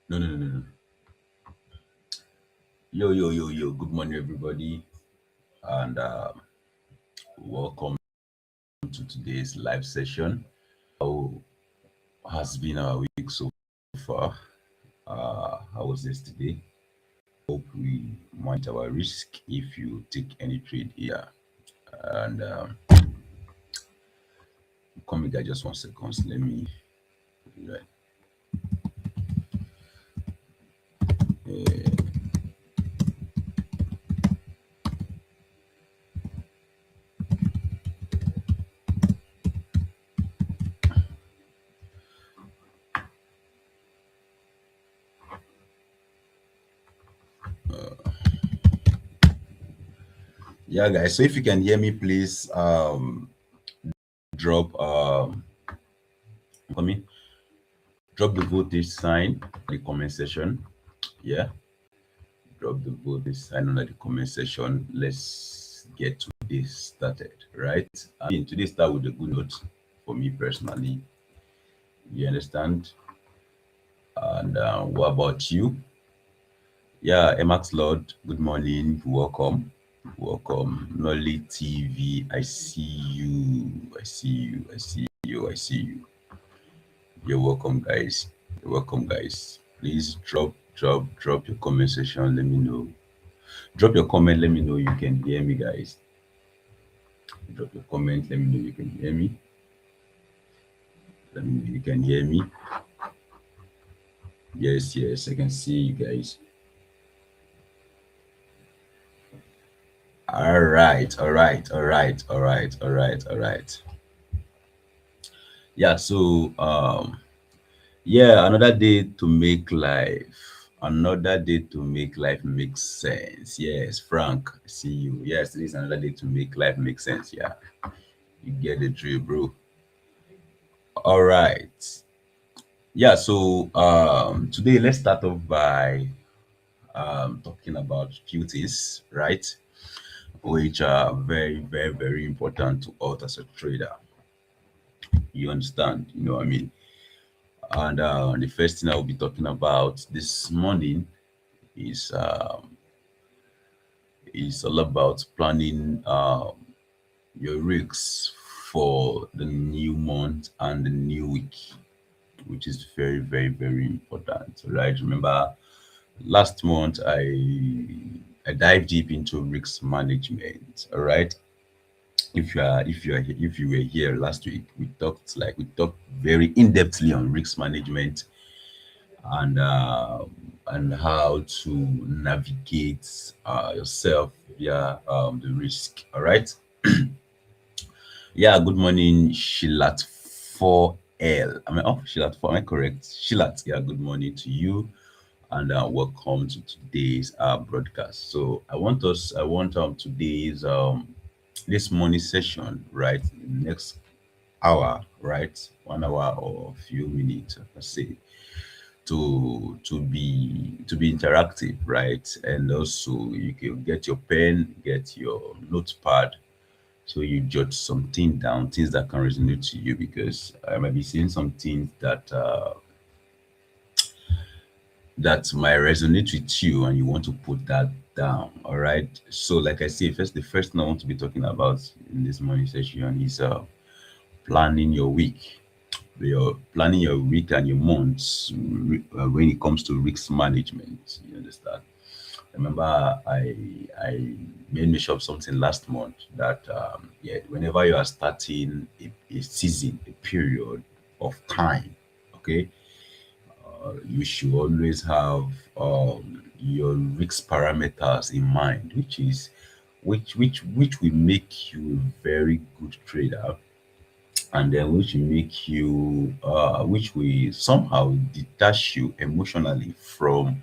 No, no, no, no, no. Yo, yo, yo, yo. Good morning, everybody, and welcome to today's live session. How has been our week so far? How was yesterday? Hope we monitor our risk if you take any trade here. And come here, just 1 second. Let me. Right. Yeah, guys. So if you can hear me, please drop for me. Drop the voltage sign in the comment section. Yeah, drop the voltage sign under the comment section. Let's get to this started, right? I mean, today start with a good note for me personally. You understand? And what about you? Yeah, Emax Lord, good morning. Welcome. Welcome. Nolly TV. I see you. I see you. I see you. I see you. You're welcome, guys. You're welcome, guys. Please drop your comment section. Let me know. Drop your comment. Let me know you can hear me, guys. Drop your comment. Let me know you can hear me. Let me know you can hear me. Yes, yes, I can see you guys. All right, all right, all right, all right, all right, all right. Yeah, so yeah, another day to make life. Another day to make life make sense. Yes, Frank, I see you. Yes, this is another day to make life make sense. Yeah, you get the drill, bro. All right. Yeah, so today let's start off by talking about few things, right? Which are very, very, very important to us as a trader. You understand? You know what I mean? And the first thing I will be talking about this morning is all about planning your risks for the new month and the new week, which is very, very, very important. Right? Remember, last month I dived deep into risk management. All right. If you were here last week, we talked very in-depthly on risk management and how to navigate yourself via the risk. All right. Yeah. Good morning, Shilat 4L. Shilat 4. Am I correct? Shilat. Yeah. Good morning to you, and welcome to today's broadcast. So I want today's this morning session, right? Next hour, right? 1 hour or a few minutes, let's say, to be interactive, right? And also you can get your pen, get your notepad, so you jot something down, things that can resonate to you, because I might be saying some things that might resonate with you and you want to put that down. All right. So like I say, the first thing I want to be talking about in this morning session is planning your week. You're planning your week and your months when it comes to risk management. You understand? Remember, I made me of something last month that yeah, whenever you are starting a season, a period of time, okay, you should always have your risk parameters in mind, which will make you a very good trader, and then which will make you which will somehow detach you emotionally from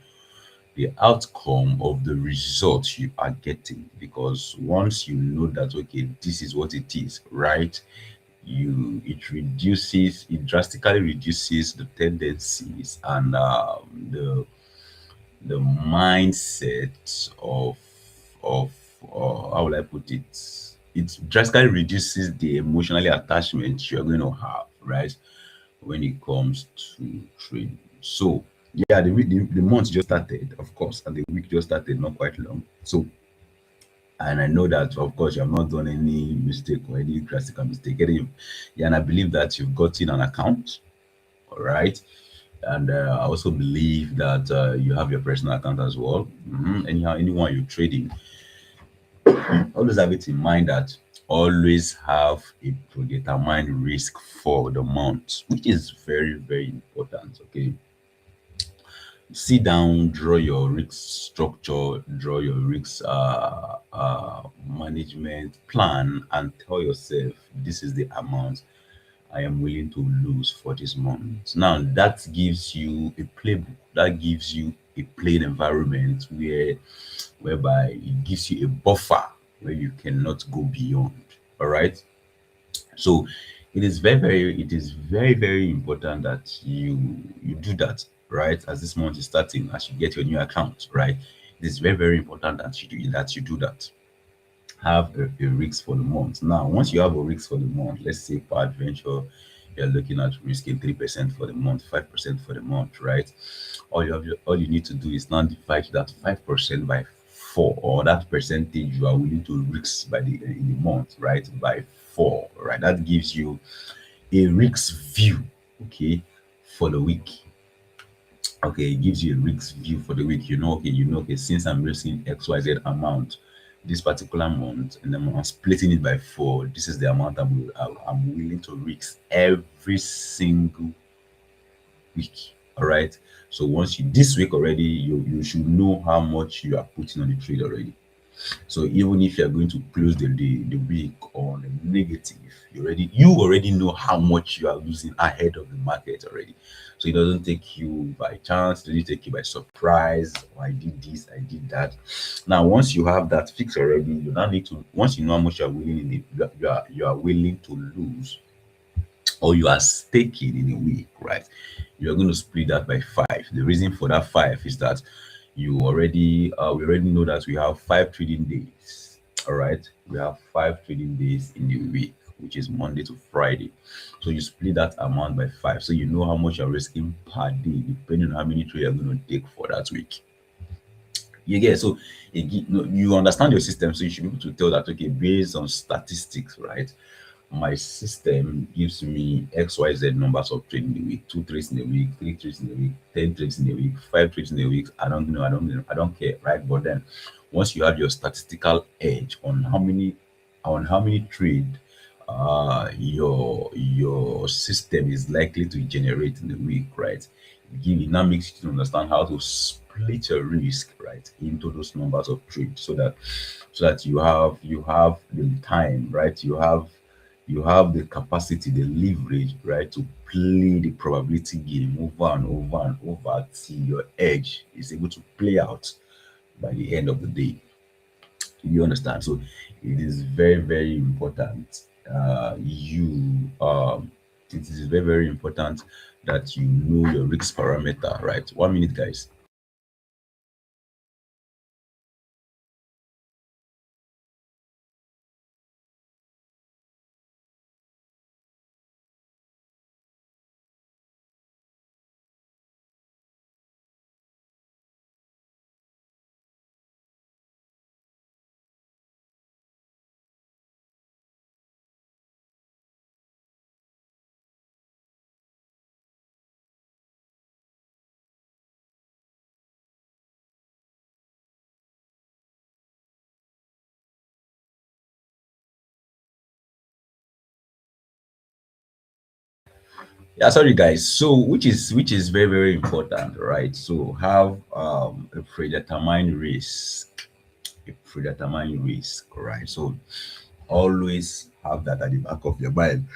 the outcome of the results you are getting. Because once you know that, okay, this is what it is, right, it drastically reduces the tendencies and the mindset of how will I put it? It drastically reduces the emotionally attachment you're going to have, right, when it comes to trading. So Yeah, the month just started, of course, and the week just started, not quite long. So, and I know that, of course, you have not done any mistake or any classical mistake. Yeah, and I believe that you've gotten an account, all right? And I also believe that you have your personal account as well. Anyhow, anyone you're trading, always have it in mind that always have a predetermined risk for the month, which is very, very important. Okay, sit down, draw your risk structure, draw your risk management plan, and tell yourself this is the amount I am willing to lose for this month. Now that gives you a playbook, that gives you a playing environment whereby it gives you a buffer where you cannot go beyond. All right. So it is very, very important that you do that, right? As this month is starting, as you get your new account, right? It is very, very important that you do that. Have a risk for the month. Now, once you have a risk for the month, let's say per adventure, you're looking at risking 3% for the month, 5% for the month, right? All you need to do is now divide that 5% by four, or that percentage you are willing to risk by the in the month, right? By four, right? That gives you a risk view, okay, for the week. Okay, it gives you a risk view for the week. Okay, since I'm risking XYZ amount this particular month, and then I'm splitting it by four, this is the amount I'm willing to risk every single week. All right. So once you this week already, you should know how much you are putting on the trade already. So even if you're going to close the week on a negative, you already know how much you are losing ahead of the market already. So it doesn't take you by chance, it doesn't take you by surprise. Oh, I did this, I did that. Now, once you have that fixed already, you now need to once you know how much you are willing you are willing to lose, or you are staking in a week, right? You're going to split that by five. The reason for that five is that we already know that we have 5 trading days. All right, we have 5 trading days in the week, which is Monday to Friday. So you split that amount by five, so you know how much you're risking per day, depending on how many trades you're going to take for that week. You get so you understand your system, so you should be able to tell that, okay, based on statistics, right? My system gives me XYZ numbers of trade in the week, 2 trades in the week, 3 trades in the week, 10 trades in the week, 5 trades in the week. I don't care, right? But then once you have your statistical edge on how many trade your system is likely to generate in the week, right? It now makes you to understand how to split your risk, right, into those numbers of trade, so that you have the time, right? You have the capacity, the leverage, right, to play the probability game over and over and over till your edge is able to play out by the end of the day. You understand? So it is very, very important. It is very, very important that you know your risk parameter, right? 1 minute, guys. Yeah, sorry guys. So which is very, very important, right? So have a predetermined risk, right? So always have that at the back of your mind,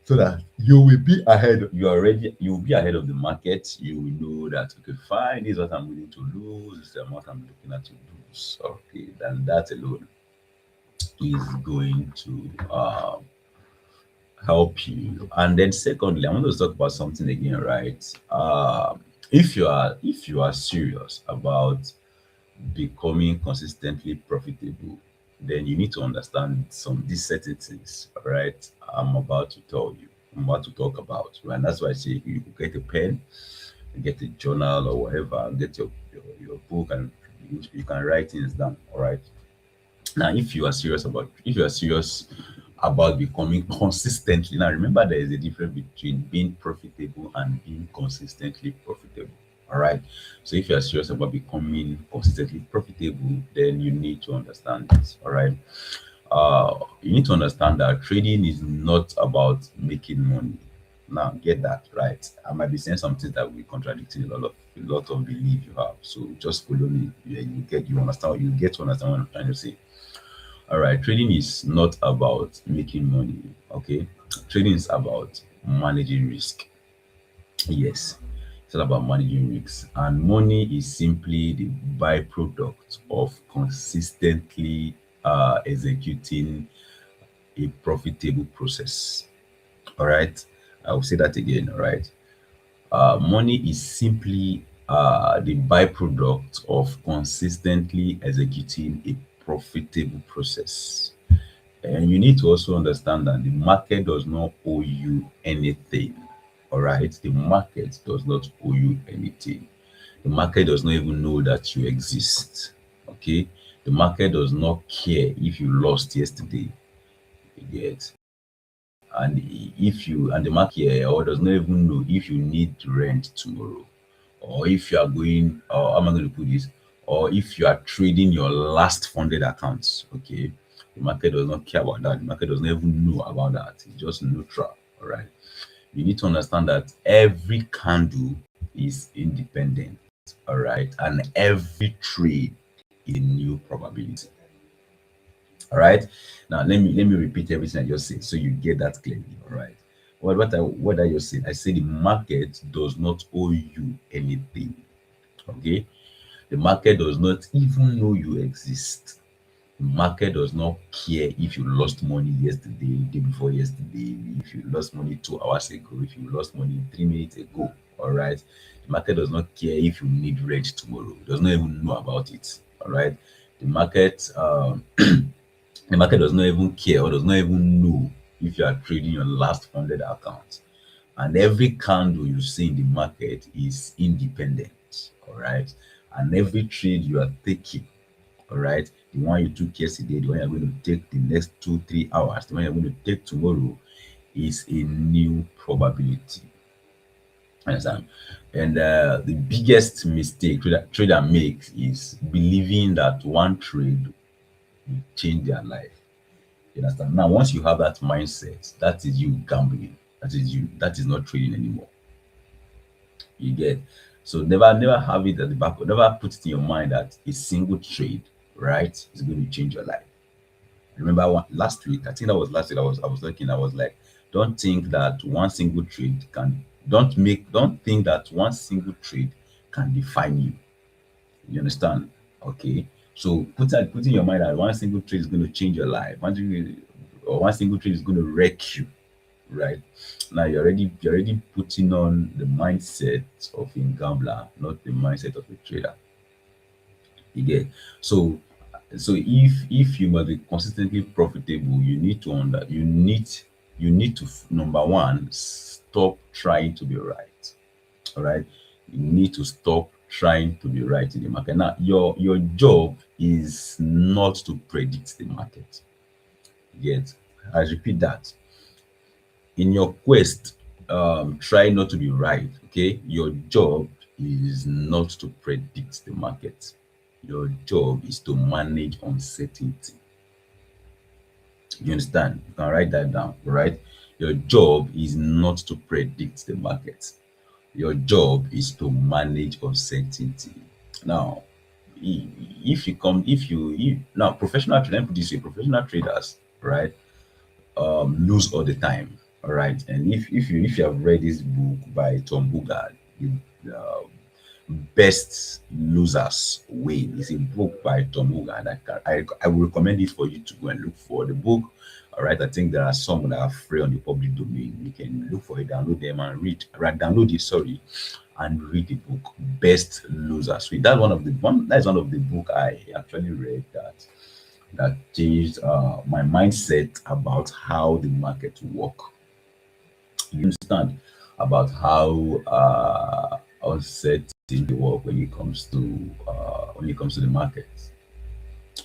so that you will be ahead. You will be ahead of the market. You will know that, okay, fine, this is what I'm willing to lose, this is the amount I'm looking at to lose. Okay, then that alone is going to help you. And then secondly, I want to talk about something again, right? If you are serious about becoming consistently profitable, then you need to understand some these certain things, right? I'm about to tell you, I'm about to talk about, right? And that's why I say you get a pen, get a journal or whatever, get your book, and you can write things down. All right. Now, if you are serious about becoming consistently, now remember there is a difference between being profitable and being consistently profitable. All right. So if you are serious about becoming consistently profitable, then you need to understand this. All right. You need to understand that trading is not about making money. Now, get that right. I might be saying something that will contradict a lot of belief you have. So just follow me. Yeah, you get to understand what I'm trying to say. All right, trading is not about making money. Okay, trading is about managing risk. Yes, it's all about managing risks, and money is simply the byproduct of consistently executing a profitable process. All right, I will say that again. All right, money is simply the byproduct of consistently executing a profitable process. And you need to also understand that the market does not owe you anything. All right. The market does not owe you anything. The market does not even know that you exist. Okay. The market does not care if you lost yesterday. You get. And if you and the market or does not even know if you need rent tomorrow, or if you are going, or how am I going to put this, or if you are trading your last funded accounts. Okay, the market does not care about that. The market does not even know about that. It's just neutral. All right. You need to understand that every candle is independent. All right, and every trade is a new probability. All right. Now let me repeat everything I just said so you get that clearly. All right. What I just said, I say the market does not owe you anything. Okay. The market does not even know you exist. The market does not care if you lost money yesterday, day before yesterday, if you lost money 2 hours ago, if you lost money 3 minutes ago. All right. The market does not care if you need rent tomorrow. It does not even know about it. All right. The market the market does not even care or does not even know if you are trading your last funded account. And every candle you see in the market is independent. All right. And every trade you are taking, all right, the one you took yesterday, the one you're going to take the next 2 3 hours, the one you're going to take tomorrow is a new probability. Understand? And the biggest mistake trader makes is believing that one trade will change their life. You understand? Now, once you have that mindset, that is you gambling. That is you. That is not trading anymore. You get. So never have it at the back. Never put it in your mind that a single trade, right, is going to change your life. Remember last week? I think that was last week. I was looking. I was like, don't think that one single trade can. Don't think that one single trade can define you. You understand? Okay. So put in your mind that one single trade is going to change your life. One single trade is going to wreck you, right? Now you're already putting on the mindset of a gambler, not the mindset of a trader. You get. So if you must be consistently profitable, you need to number one, stop trying to be right. All right. You need to stop trying to be right in the market. Now, your job is not to predict the market. Yet, I repeat that. In your quest, try not to be right. Okay. Your job is not to predict the market. Your job is to manage uncertainty. You understand? You can write that down, right? Your job is not to predict the market. Your job is to manage uncertainty. Now, now professional let me put this way, professional traders, right, lose all the time. All right. And if you have read this book by Tom Bugard, the Best Losers Win, it's a book by Tom Bugard. I will recommend it for you to go and look for the book. All right. I think there are some that are free on the public domain. You can look for it, download them and read. Right, download it, sorry, and read the book Best Losers Win. That's one of the book I actually read that changed my mindset about how the market work. You understand about how uncertain the work when it comes to the market.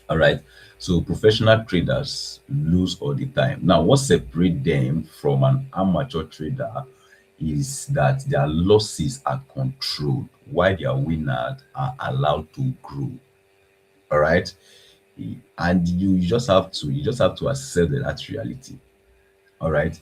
All right. So professional traders lose all the time. Now, what separates them from an amateur trader is that their losses are controlled while their winners are allowed to grow. All right. And you just have to accept that reality. All right.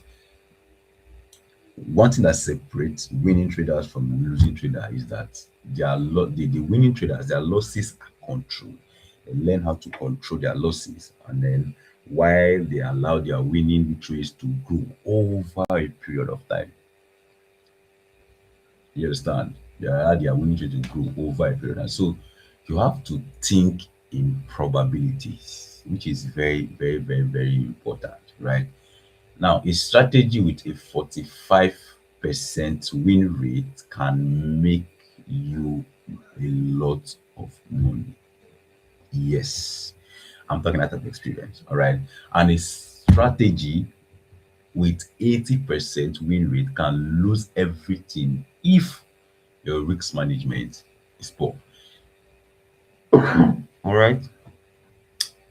One thing that separates winning traders from losing traders is that the winning traders, their losses are controlled. They learn how to control their losses, and then while they allow their winning trades to grow over a period of time. You understand? They allow their winning trades to grow over a period of time. So you have to think in probabilities, which is very, very, very, very important, right? Now, a strategy with a 45% win rate can make you a lot of money. Yes, I'm talking out of experience. All right. And a strategy with 80% win rate can lose everything if your risk management is poor. All right.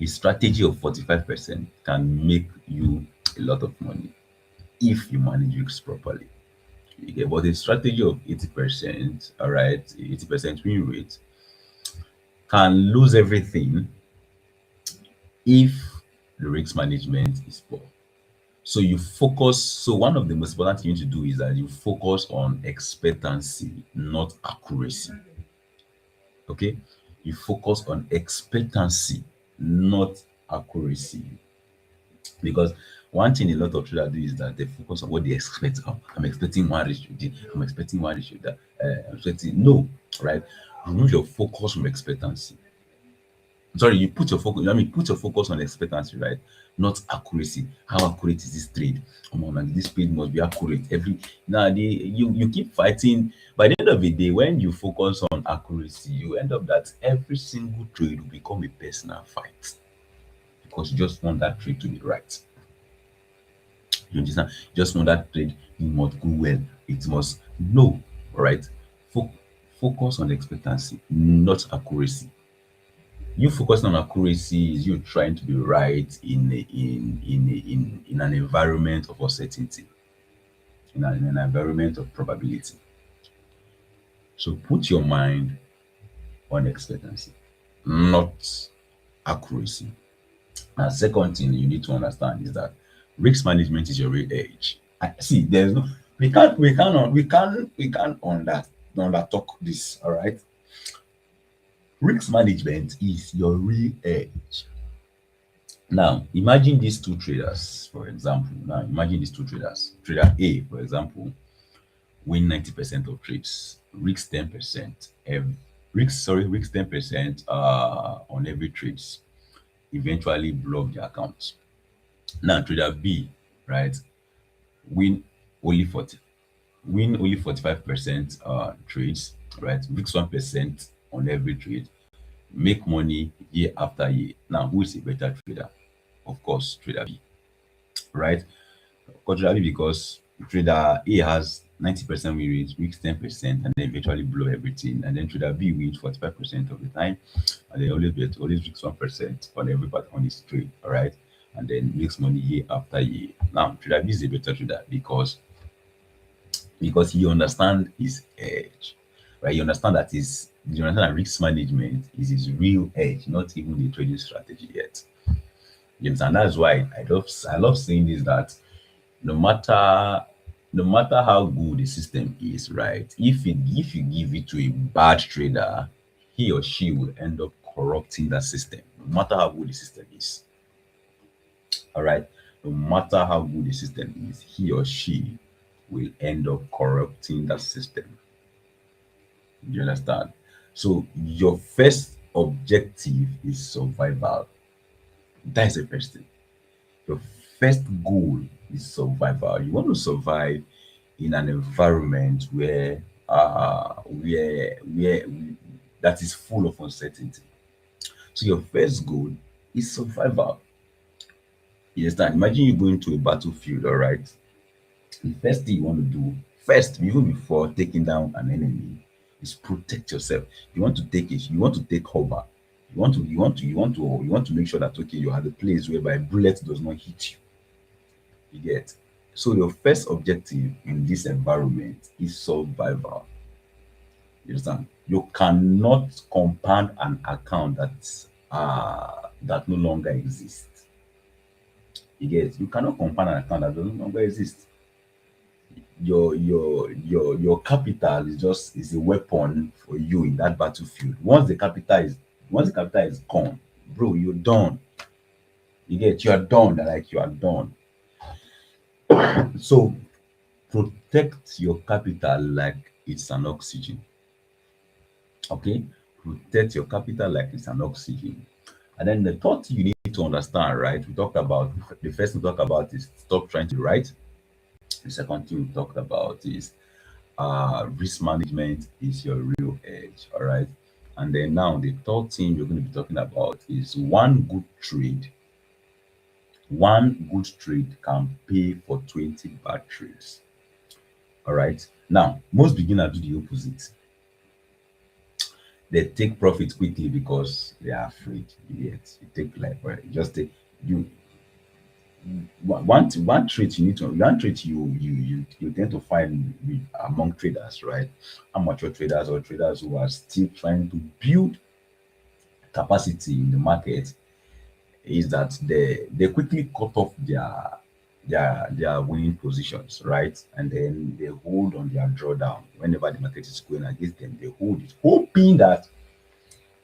A strategy of 45% can make you a lot of money if you manage risks properly. You get, but a strategy of 80%, all right, 80% win rate can lose everything if the risk management is poor. So you focus. So one of the most important things to do is that you focus on expectancy, not accuracy. Okay, you focus on expectancy, not accuracy. Because one thing a lot of traders do is that they focus on what they expect. Oh, I'm expecting one ratio. I'm expecting one ratio. That I'm expecting no, right? Remove your focus from expectancy. Sorry, you put your focus. I mean, put your focus on expectancy, right? Not accuracy. How accurate is this trade? Come on, man, this trade must be accurate. You keep fighting. By the end of the day, when you focus on accuracy, you end up that every single trade will become a personal fight because you just want that trade to be right. You understand? Just want that trade, it must go well. It must no, all right. Fo- Focus on expectancy, not accuracy. You focusing on accuracy is you trying to be right in an environment of uncertainty, in an environment of probability. So put your mind on expectancy, not accuracy. And second thing you need to understand is that risk management is your real edge. See, there's no we can't under talk this. All right, risk management is your real edge. Now, imagine these two traders, for example. Now, imagine these two traders. Trader A, for example, win 90% of trades, risk 10%, risk 10% on every trades, eventually blow up the account. Now, trader B, right, win only 40, win only 45% trades, right, risk 1% on every trade, make money year after year. Now, who is a better trader? Of course, trader B, right? Contrary because trader A has 90% win rate, weeks 10%, and then eventually blow everything. And then trader B wins 45% of the time, and they always makes 1% on every part on his trade, all right? And then makes money year after year. Now, trader B is a better trader because he understands his edge, right? You understand that risk management is his real edge, not even the trading strategy yet. You understand? That's why I love saying this that no matter no matter how good the system is, right? If you give it to a bad trader, he or she will end up corrupting that system, no matter how good the system is. All right. No matter how good the system is, he or she will end up corrupting that system. You understand? So your first objective is survival. That is the first thing. Your first goal is survival. You want to survive in an environment where that is full of uncertainty. So your first goal is survival. You understand? Imagine you going to a battlefield, all right? The first thing you want to do, first, even before taking down an enemy, is protect yourself. You want to take it, you want to take cover. You want to make sure that okay, you are the place whereby bullet does not hit you. You get. So your first objective in this environment is survival. You understand? You cannot compound an account that no longer exists. You get. You cannot compound an account that no longer exists. Your capital is a weapon for you in that battlefield. Once the capital is gone, bro, you're done. You get. You are done. Like you are done. So protect your capital like it's an oxygen. Okay, protect your capital like it's an oxygen. And then the third thing you need to understand, right? We talked about the first thing we talked about is stop trying to write. The second thing we talked about is risk management is your real edge. All right. And then now the third thing we're going to be talking about is one good trade can pay for 20 bad trades. All right. Now, most beginners do the opposite. They take profit quickly because they are afraid. Yet you take like right, you just take you one trait you need to one trait you tend to find among traders, right? Amateur traders or traders who are still trying to build capacity in the market is that they quickly cut off their winning positions, right? And then they hold on their drawdown whenever the market is going against them. They hold it, hoping that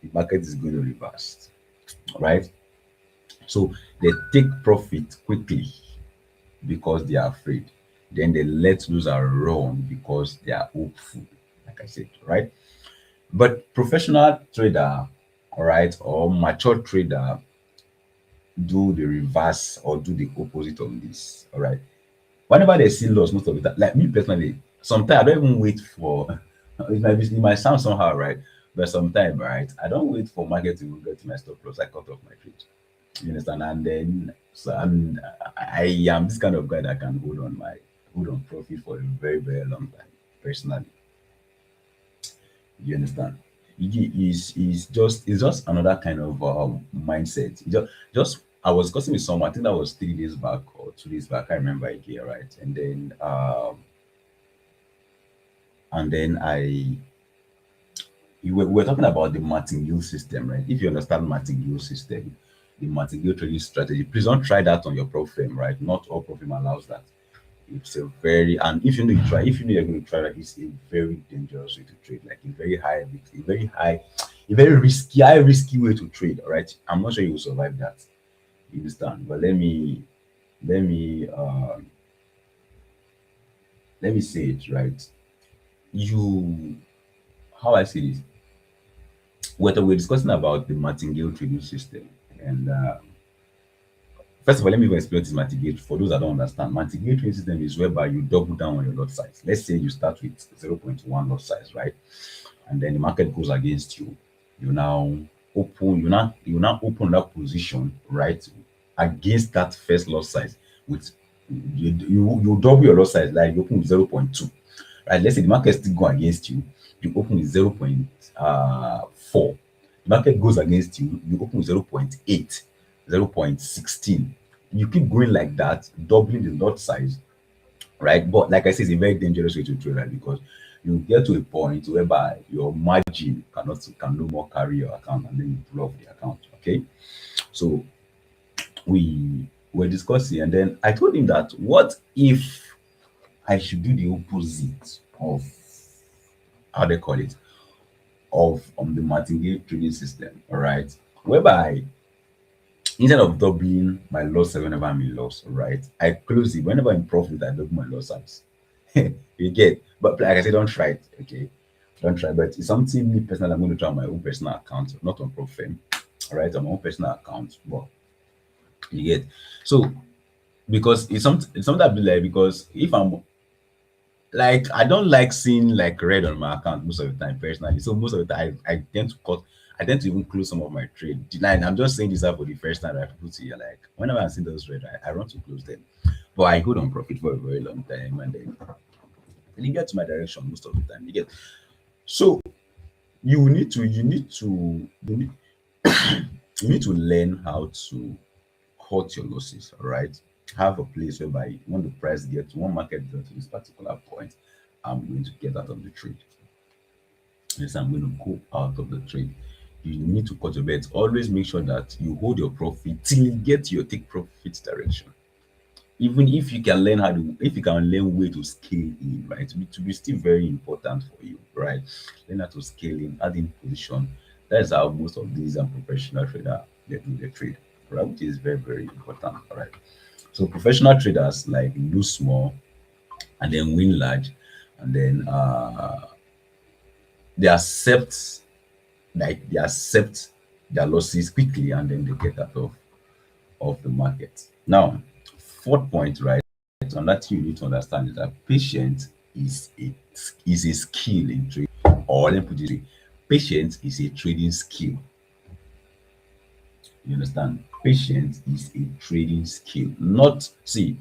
the market is going to reverse, right? So they take profit quickly because they are afraid. Then they let loose and run because they are hopeful, like I said, right? But professional trader, all right, or mature trader do the reverse or do the opposite of this. All right. Whenever they see loss, most of the time, like me personally, sometimes I don't even wait for it might sound somehow right, but sometimes right, I don't wait for market to even get to my stop loss. I cut off my trade. You understand? And then so I am this kind of guy that can hold on profit for a very, very long time, personally. You understand? It's just another kind of mindset. Just I was discussing with someone. I think that was 3 days back or 2 days back. I remember again, right? And then we were talking about the martingale system, right? If you understand martingale system, the martingale trading strategy, please don't try that on your prop firm, right? Not all prop firm allows that. It's a very and if you know you're going to try that, it's a very dangerous way to trade, like a very risky, high risky way to trade. All right. I'm not sure you will survive that. You understand? But let me say it right. You how I say this. We're discussing about the martingale trading system. And first of all, let me even explain this martingale for those that don't understand. Martingale trading system is whereby you double down on your lot size. Let's say you start with 0.1 lot size, right? And then the market goes against you. You now open that position, right, against that first lot size with you double your lot size, like you open with 0.2. Right? Let's say the market still go against you, you open with 0.4. The market goes against you, you open with 0.8, 0.16. You keep going like that, doubling the lot size, right? But like I said, it's a very dangerous way to trade, right? Because you get to a point whereby your margin can no more carry your account, and then you pull off the account. Okay. So we were discussing, and then I told him that what if I should do the opposite of how they call it of the martingale trading system, all right? Whereby instead of doubling my loss whenever I'm in loss, all right, I close it whenever I'm in profit. I double my loss size. You get, but like I said, don't try it, okay? Don't try, but it's something me personally I'm going to try on my own personal account, not on Profim, all right, on my own personal account. But you get, so because it's something that be like, because if I'm like, I don't like seeing like red on my account most of the time personally. So most of the time I tend to cut. I tend to even close some of my trade. Like, I'm just saying this out for the first time that people see, like whenever I see those red, I run to close them. But I hold on profit for a very long time, and then you get to my direction most of the time. You get. So you need to learn how to cut your losses, all right? Have a place whereby when the price gets one market gets to this particular point, I'm going to get out of the trade. Yes, I'm going to go out of the trade. You need to cut your bets. Always make sure that you hold your profit till you get to your take profit direction. Even if you can learn how to, if you can learn way to scale in, right? To be still very important for you, right? Learn how to scale in, add in position. That's how most of these professional traders they do their trade, right? Which is very, very important, all right? So professional traders like lose small and then win large, and then they accept they accept their losses quickly and then they get out of the market. Now, fourth point, right? Another thing you need to understand is that patience is a skill in trading. Or let me put it this way, patience is a trading skill. You understand? Patience is a trading skill. Not see,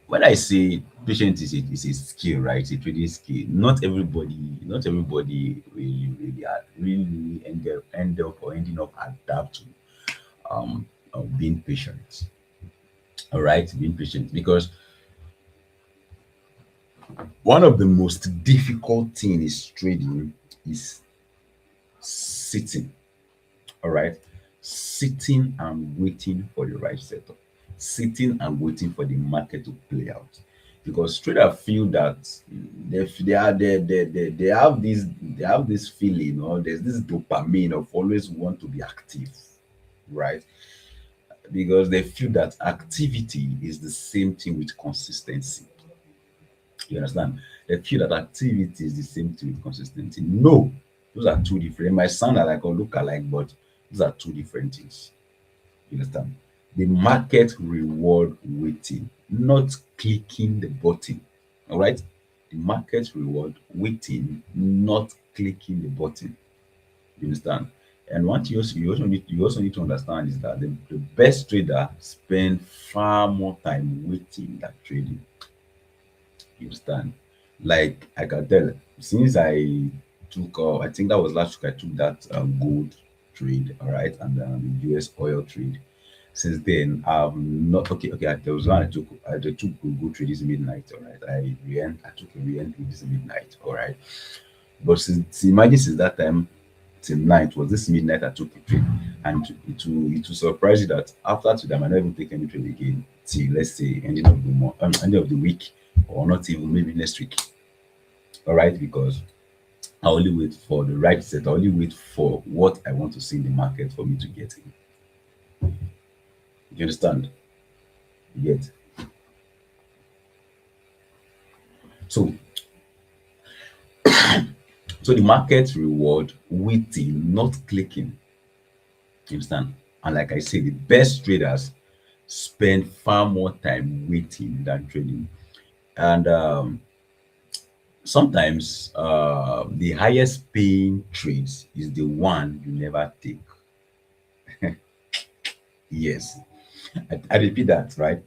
when I say patience is a skill, right? It's a trading skill. Not everybody really end up or ending up adapt to being patient. All right, being patient because one of the most difficult thing is trading is sitting. All right, sitting and waiting for the right setup, sitting and waiting for the market to play out. Because traders feel that they have this feeling, or there's this dopamine of always want to be active, right? Because they feel that activity is the same thing with consistency. You understand? They feel that activity is the same thing with consistency. No, those are two different. It might sound like or look alike, but those are two different things. You understand? The market reward waiting, not clicking the button. All right? The market reward waiting, not clicking the button. You understand? And one thing you also need to understand is that the best trader spend far more time waiting than trading. You understand? Like I can tell, since I took, I think that was last week I took that gold trade, all right, and the US oil trade. Since then, not okay. Okay, there was one I took a gold trade this midnight, all right. I took a re trade this midnight, all right. But imagine since that time till night was this midnight I took a trade, and it will surprise you that after today I might not even take any trade again till let's say ending of the month, ending of the week, or not even maybe next week. All right, because I only wait for the right set. I only wait for what I want to see in the market for me to get in. You understand? You get. So so the market reward waiting, not clicking. You understand? And like I say, the best traders spend far more time waiting than trading. And sometimes the highest paying trades is the one you never take. Yes, I repeat that, right?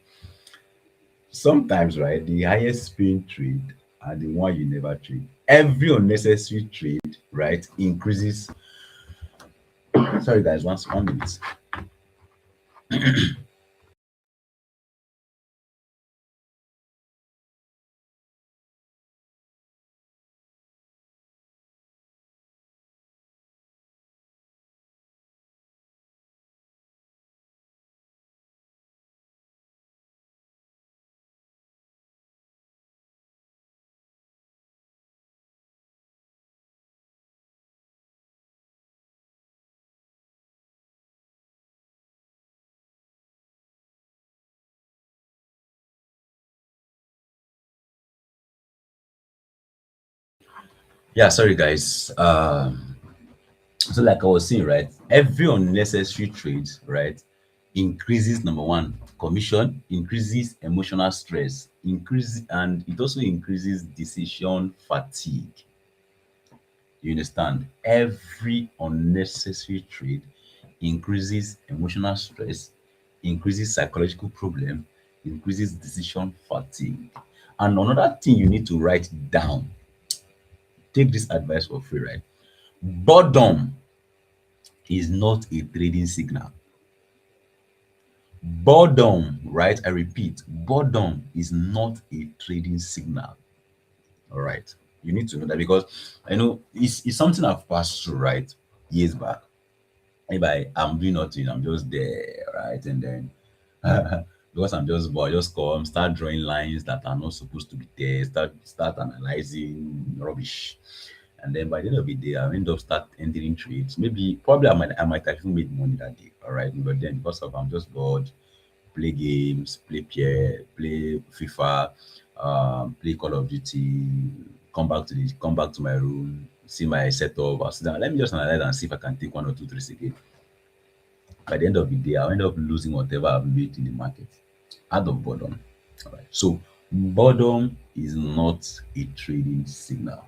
Sometimes, right, the highest paying trade are the one you never trade. Every unnecessary trade, right, increases. Sorry, guys, one minute. Yeah, sorry, guys. So like I was saying, right, every unnecessary trade, right, increases number one commission, increases emotional stress, increases, and it also increases decision fatigue. You understand? Every unnecessary trade increases emotional stress, increases psychological problem, increases decision fatigue. And another thing you need to write down take this advice for free, right? Boredom is not a trading signal. Boredom, right? I repeat, boredom is not a trading signal. All right. You need to know that because I know it's something I've passed through, right? Years back. If I'm doing nothing, I'm just there, right? And then because I'm just bored, I just come, start drawing lines that are not supposed to be there, start analyzing rubbish. And then by the end of the day, I end up start entering trades. Maybe probably I might have even made money that day. All right. But then because of I'm just bored, play games, play Pierre, play FIFA, play Call of Duty, come back to my room, see my setup, I'll sit down. Let me just analyze and see if I can take one or two trades again. By the end of the day, I'll end up losing whatever I've made in the market out of boredom. All right. So boredom is not a trading signal.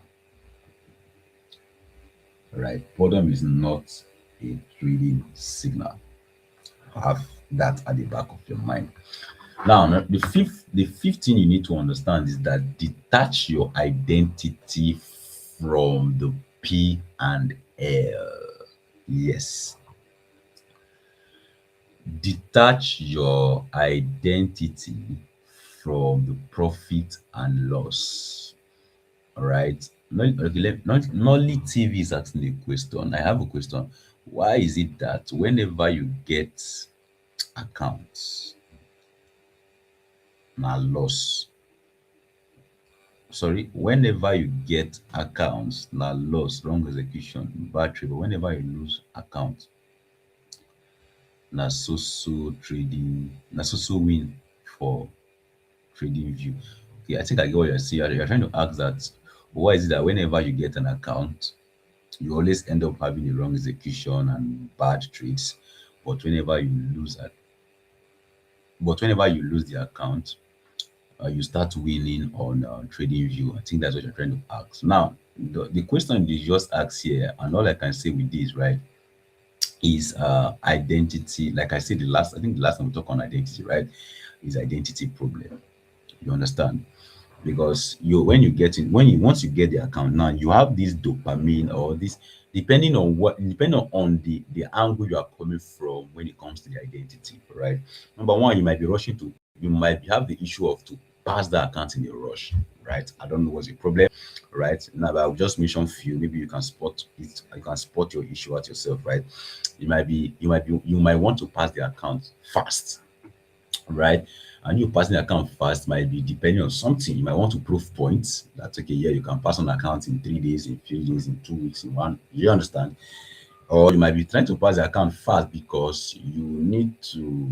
All right. Boredom is not a trading signal. Have that at the back of your mind. Now, the fifth thing you need to understand is that detach your identity from the P and L. Yes, detach your identity from the profit and loss. All right. Okay, Nolly TV is asking a question. I have a question. Why is it that whenever you get accounts, na loss? Sorry, whenever you get accounts, na loss, wrong execution, bad trade. But whenever you lose account, na so win for trading view. Okay, I think I get what you're saying. You're trying to ask that why is it that whenever you get an account, you always end up having a wrong execution and bad trades, but whenever you lose the account, you start winning on trading view. I think that's what you're trying to ask. Now, the question you just asked here, and all I can say with this, right, is identity. Like I said, I think the last time we talked on identity, right, is identity problem. You understand? Because once you get the account now, you have this dopamine or this depending on the angle you are coming from when it comes to the identity, right? Number one, you might have the issue of to pass the account in a rush, right? I don't know what's the problem, right? Now, but I'll just mention few. Maybe you can spot it. You can spot your issue out yourself, right? You might want to pass the account fast, right? And you passing the account fast might be depending on something. You might want to prove points. That's okay. Yeah, you can pass on account in 3 days, in 3 days, in 2 weeks, in one. You understand? Or you might be trying to pass the account fast because you need to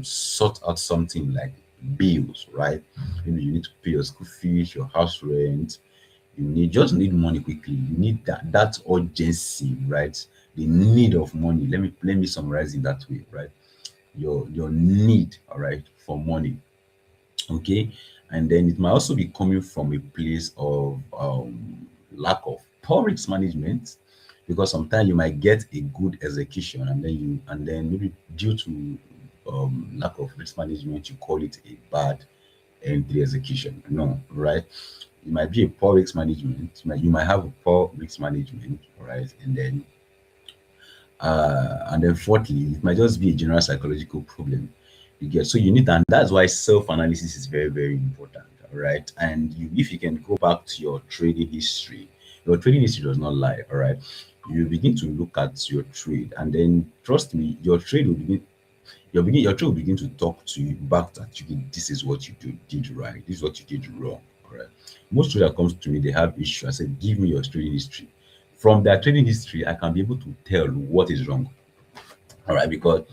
sort out something like bills, right? Maybe you need to pay your school fees, your house rent. You need money quickly. You need that urgency, right? The need of money. Let me summarize it that way, right? Your need, all right, for money. Okay. And then it might also be coming from a place of lack of poor risk management, because sometimes you might get a good execution and then maybe due to lack of risk management, you call it a bad entry execution. No, right? It might be a poor risk management. You might have a poor risk management, right? And then fourthly, it might just be a general psychological problem. You get, so you need, and that's why self-analysis is very, very important. All right. And if you can go back to your trading history does not lie. All right. You begin to look at your trade, and then trust me, your trade will begin to talk to you back that this is what did right, this is what you did wrong. All right. Most trader comes to me, they have issue. I said, give me your trading history. From their trading history, I can be able to tell what is wrong. All right, because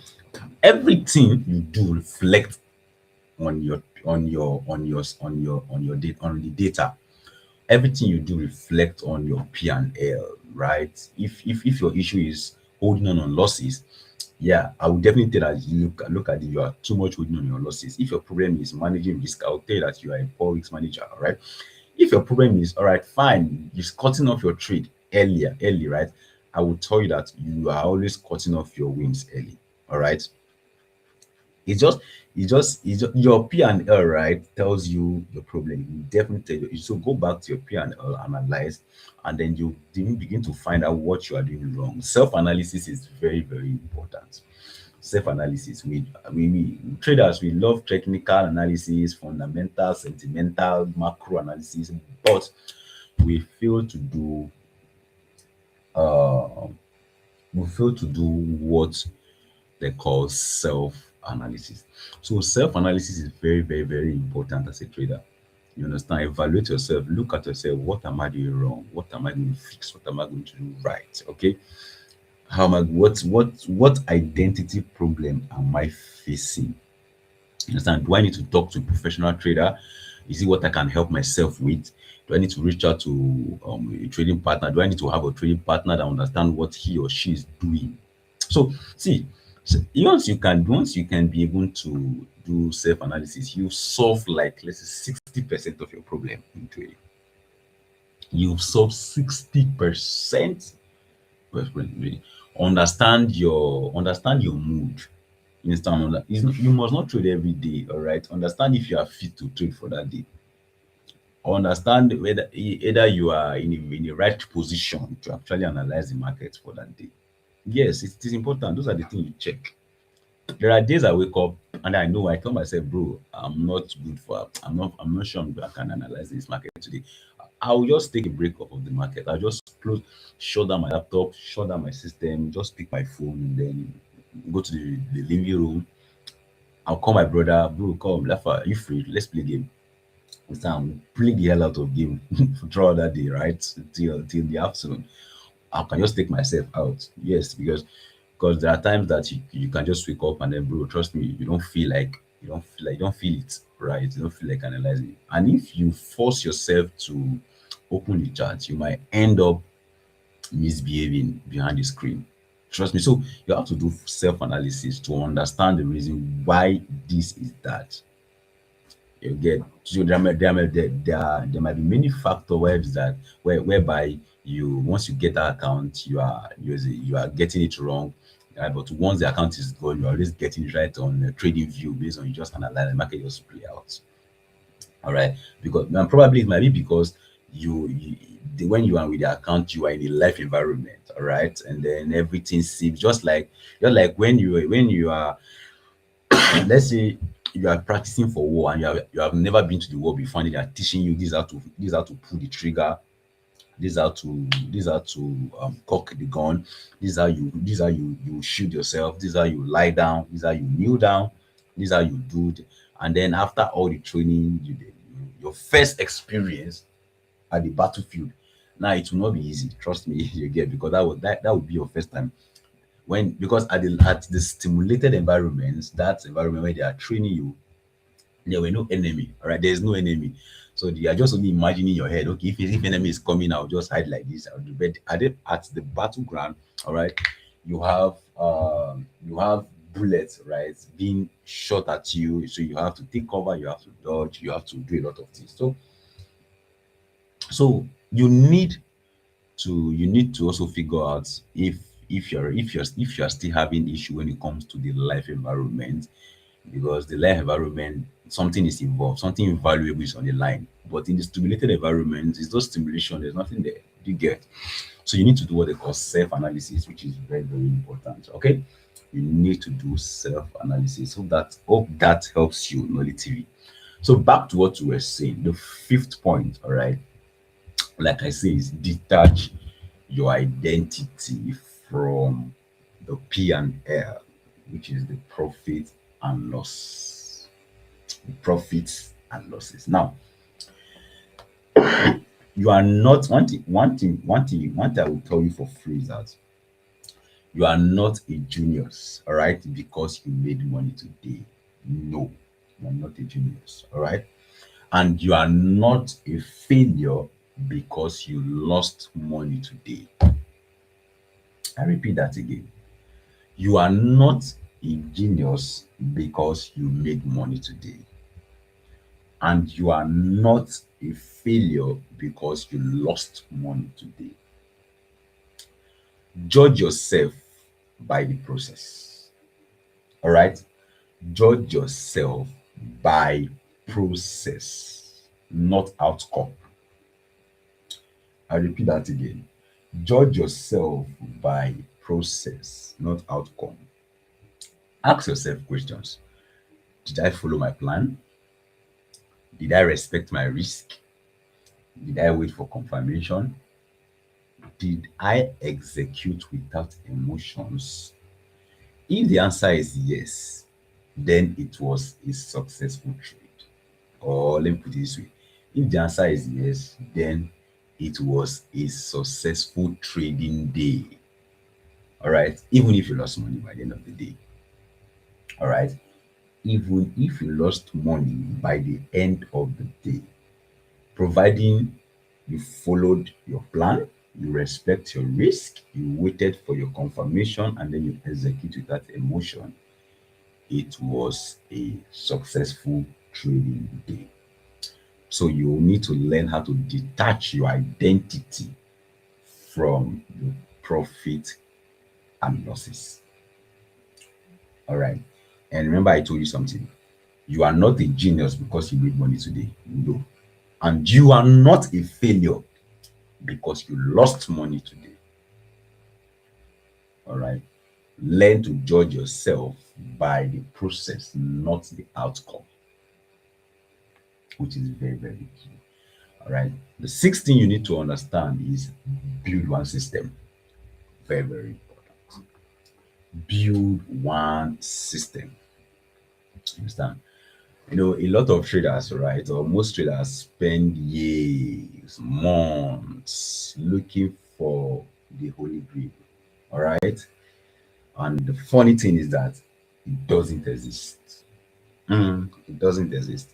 everything you do reflect on the data. Everything you do reflect on your P&L, right? If your issue is holding on losses, yeah, I would definitely tell that you look at it, you are too much holding on your losses. If your problem is managing risk, I will tell you that you are a poor risk manager, all right? If your problem is all right, fine, you're cutting off your trade early, right? I will tell you that you are always cutting off your wins early. All right. It's just, your P and L, right, tells you your problem. It will definitely tell you. So go back to your P and L, analyze, and then you then begin to find out what you are doing wrong. Self analysis is very, very important. Self analysis. We traders, we love technical analysis, fundamental, sentimental, macro analysis, but we fail to do uh we fail to do what they call self analysis. So self analysis is very, very, very important as a trader. You understand? Evaluate yourself. Look at yourself. What am I doing wrong? What am I going to fix? What am I going to do right? Okay. How am I? What identity problem am I facing? You understand? Do I need to talk to a professional trader? Is it what I can help myself with? Do I need to reach out to a trading partner? Do I need to have a trading partner that understand what he or she is doing? So see, so once you can be able to do self-analysis, you solve like let's say 60% of your problem in trading. You've solved 60%. Really. Understand your mood. You understand? You must not trade every day, all right? Understand if you are fit to trade for that day. Understand whether either you are in the right position to actually analyze the market for that day. Yes, it is important. Those are the things you check. There are days I wake up and I tell myself, bro, I'm not sure I can analyze this market today. I'll just take a break off of the market. I'll just shut down my laptop, shut down my system, just pick my phone and then go to the living room. I'll call my brother, bro, come, Lafa, you free? Let's play game. So I'm playing the hell out of game throughout that day, right? Till the afternoon. I can just take myself out. Yes, because there are times that you can just wake up and then, bro, trust me, you don't feel it, right? You don't feel like analyzing. And if you force yourself to open the chart, you might end up misbehaving behind the screen. Trust me. So you have to do self-analysis to understand the reason why this is that. You get, so there might be many factors whereby you, once you get that account, you are getting it wrong. But once the account is gone, you're always getting it right on the trading view based on you just analyze the market just play out. All right, because and probably it might be because when you are with the account, you are in a live environment, all right, and then everything seems just like when you are let's say you are practicing for war and you have never been to the war before and they are teaching you this how to pull the trigger, this how to cock the gun, this how you shoot yourself, this how you lie down, this how you kneel down, this how you do it. And then after all the training your first experience at the battlefield, now it will not be easy, trust me. You get, because that would be your first time, when because at the stimulated environments, that environment where they are training you, there were no enemy. All right, there's no enemy. So you are just only imagining in your head, okay, if enemy is coming, I'll just hide like this. I'll do. But at the battleground, all right, you have bullets, right, being shot at you. So you have to take cover, you have to dodge, you have to do a lot of things. So you need to also figure out if you're still having issue when it comes to the life environment, because the life environment, something is involved, something valuable is on the line. But in the stimulated environment, it's just stimulation, there's nothing there. You get. So you need to do what they call self-analysis, which is very, very important. Okay. You need to do self-analysis. Hope that helps you knowledge. So back to what we were saying, the fifth point, all right, like I say, is detach your identity from the P and L, which is the profit and loss. The profits and losses. Now, you are not one thing I will tell you for free is that you are not a genius, all right, because you made money today. No, you are not a genius, all right, and you are not a failure because you lost money today. I repeat that again. You are not a genius because you made money today. And you are not a failure because you lost money today. Judge yourself by the process. All right. Judge yourself by process, not outcome. I repeat that again. Judge yourself by process, not outcome. Ask yourself questions. Did I follow my plan? Did I respect my risk? Did I wait for confirmation? Did I execute without emotions? If the answer is yes, then it was a successful trade. Or let me put it this way, if the answer is yes, then it was a successful trading day. All right. Even if you lost money by the end of the day. All right. Even if you lost money by the end of the day, providing you followed your plan, you respect your risk, you waited for your confirmation, and then you execute with that emotion, it was a successful trading day. So you need to learn how to detach your identity from the profit and losses. All right. And remember, I told you something. You are not a genius because you made money today. No. And you are not a failure because you lost money today. All right. Learn to judge yourself by the process, not the outcome, which is very, very key. All right. The sixth thing you need to understand is build one system. Very, very important. Build one system. Understand? You know, a lot of traders, right, or most traders spend years, months looking for the holy grail. All right. And the funny thing is that it doesn't exist. It doesn't exist.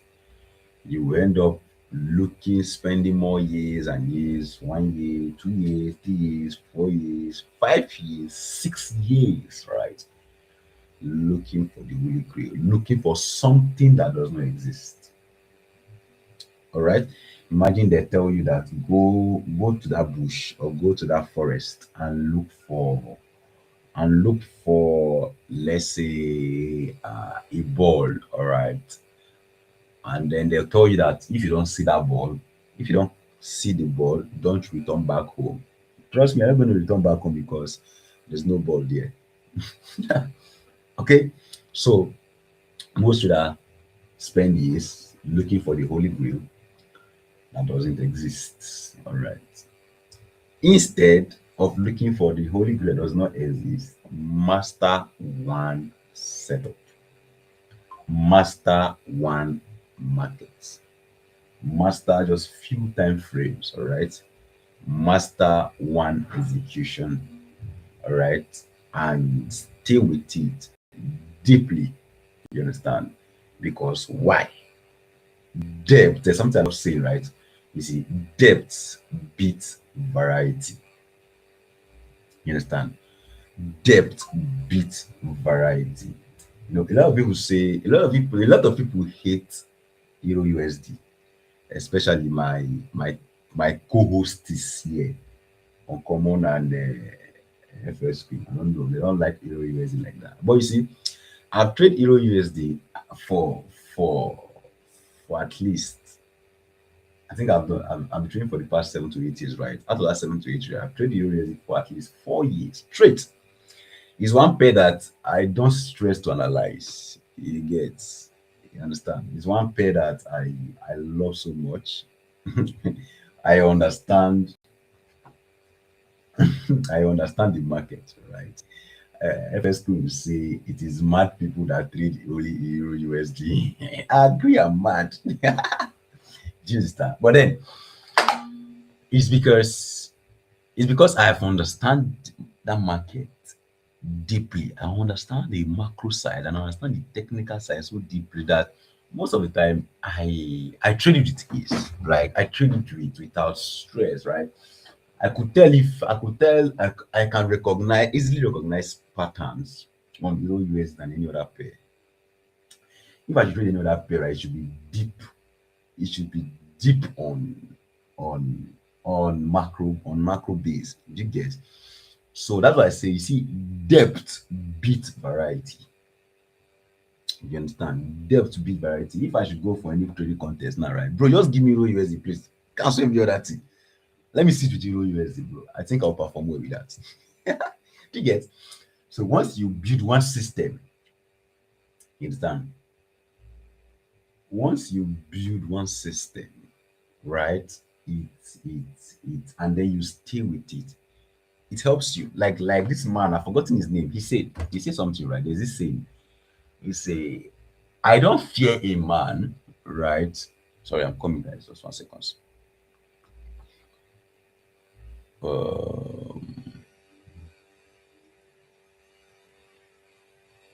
You will end up looking, spending more years and years, 1 year, 2 years, 3 years, 4 years, 5 years, 6 years, right? Looking for the holy grail, looking for something that does not exist. All right. Imagine they tell you that go to that bush or go to that forest and look for let's say a ball. All right. And then they'll tell you that if you don't see that ball, if you don't see the ball, don't return back home. Trust me, I'm not going to return back home because there's no ball there. Okay. So most should spend years looking for the holy grail that doesn't exist. All right. Instead of looking for the holy grail that does not exist, master one setup, master one market, master just few time frames. All right. Master one execution. All right. And stay with it deeply. You understand? Because why? Depth, there's something I'm saying, right? You see, depth beats variety. You understand? Depth beats variety. You know, a lot of people hate Euro USD, especially my co-hosts here, Uncommon and FSP. I don't know, they don't like Euro USD like that. But you see, I've traded Euro USD for for for at least I think I'm trading for the past 7 to 8 years, right? Out of that 7 to 8 years, I've traded Euro USD for at least 4 years straight. It's one pair that I don't stress to analyze. You get, you understand? It's one pair that I love so much. I understand. I understand the market, right? FSP will say it is mad people that trade only Euro USD. I agree, I'm mad. Do you understand? But then it's because I have understand that market deeply. I understand the macro side and I understand the technical side so deeply that most of the time I trade it with ease. Like I trade it without stress, right? I can easily recognize patterns on Euro US than any other pair. If I trade any other pair, right, it should be deep. It should be deep on macro base. Do you get? So that's why I say you see depth beat variety. You understand? Depth to beat variety. If I should go for any trading contest now, right, bro, just give me raw USD, please. Cancel every other thing. Let me sit with you raw USD, bro. I think I'll perform well with that. Do you get? So once you build one system, you understand? Once you build one system, right? And then you stay with it. It helps you. Like this man, I've forgotten his name. He said something, right? There's this saying. He say, I don't fear a man, right? Sorry, I'm coming, guys. Just 1 second. Um,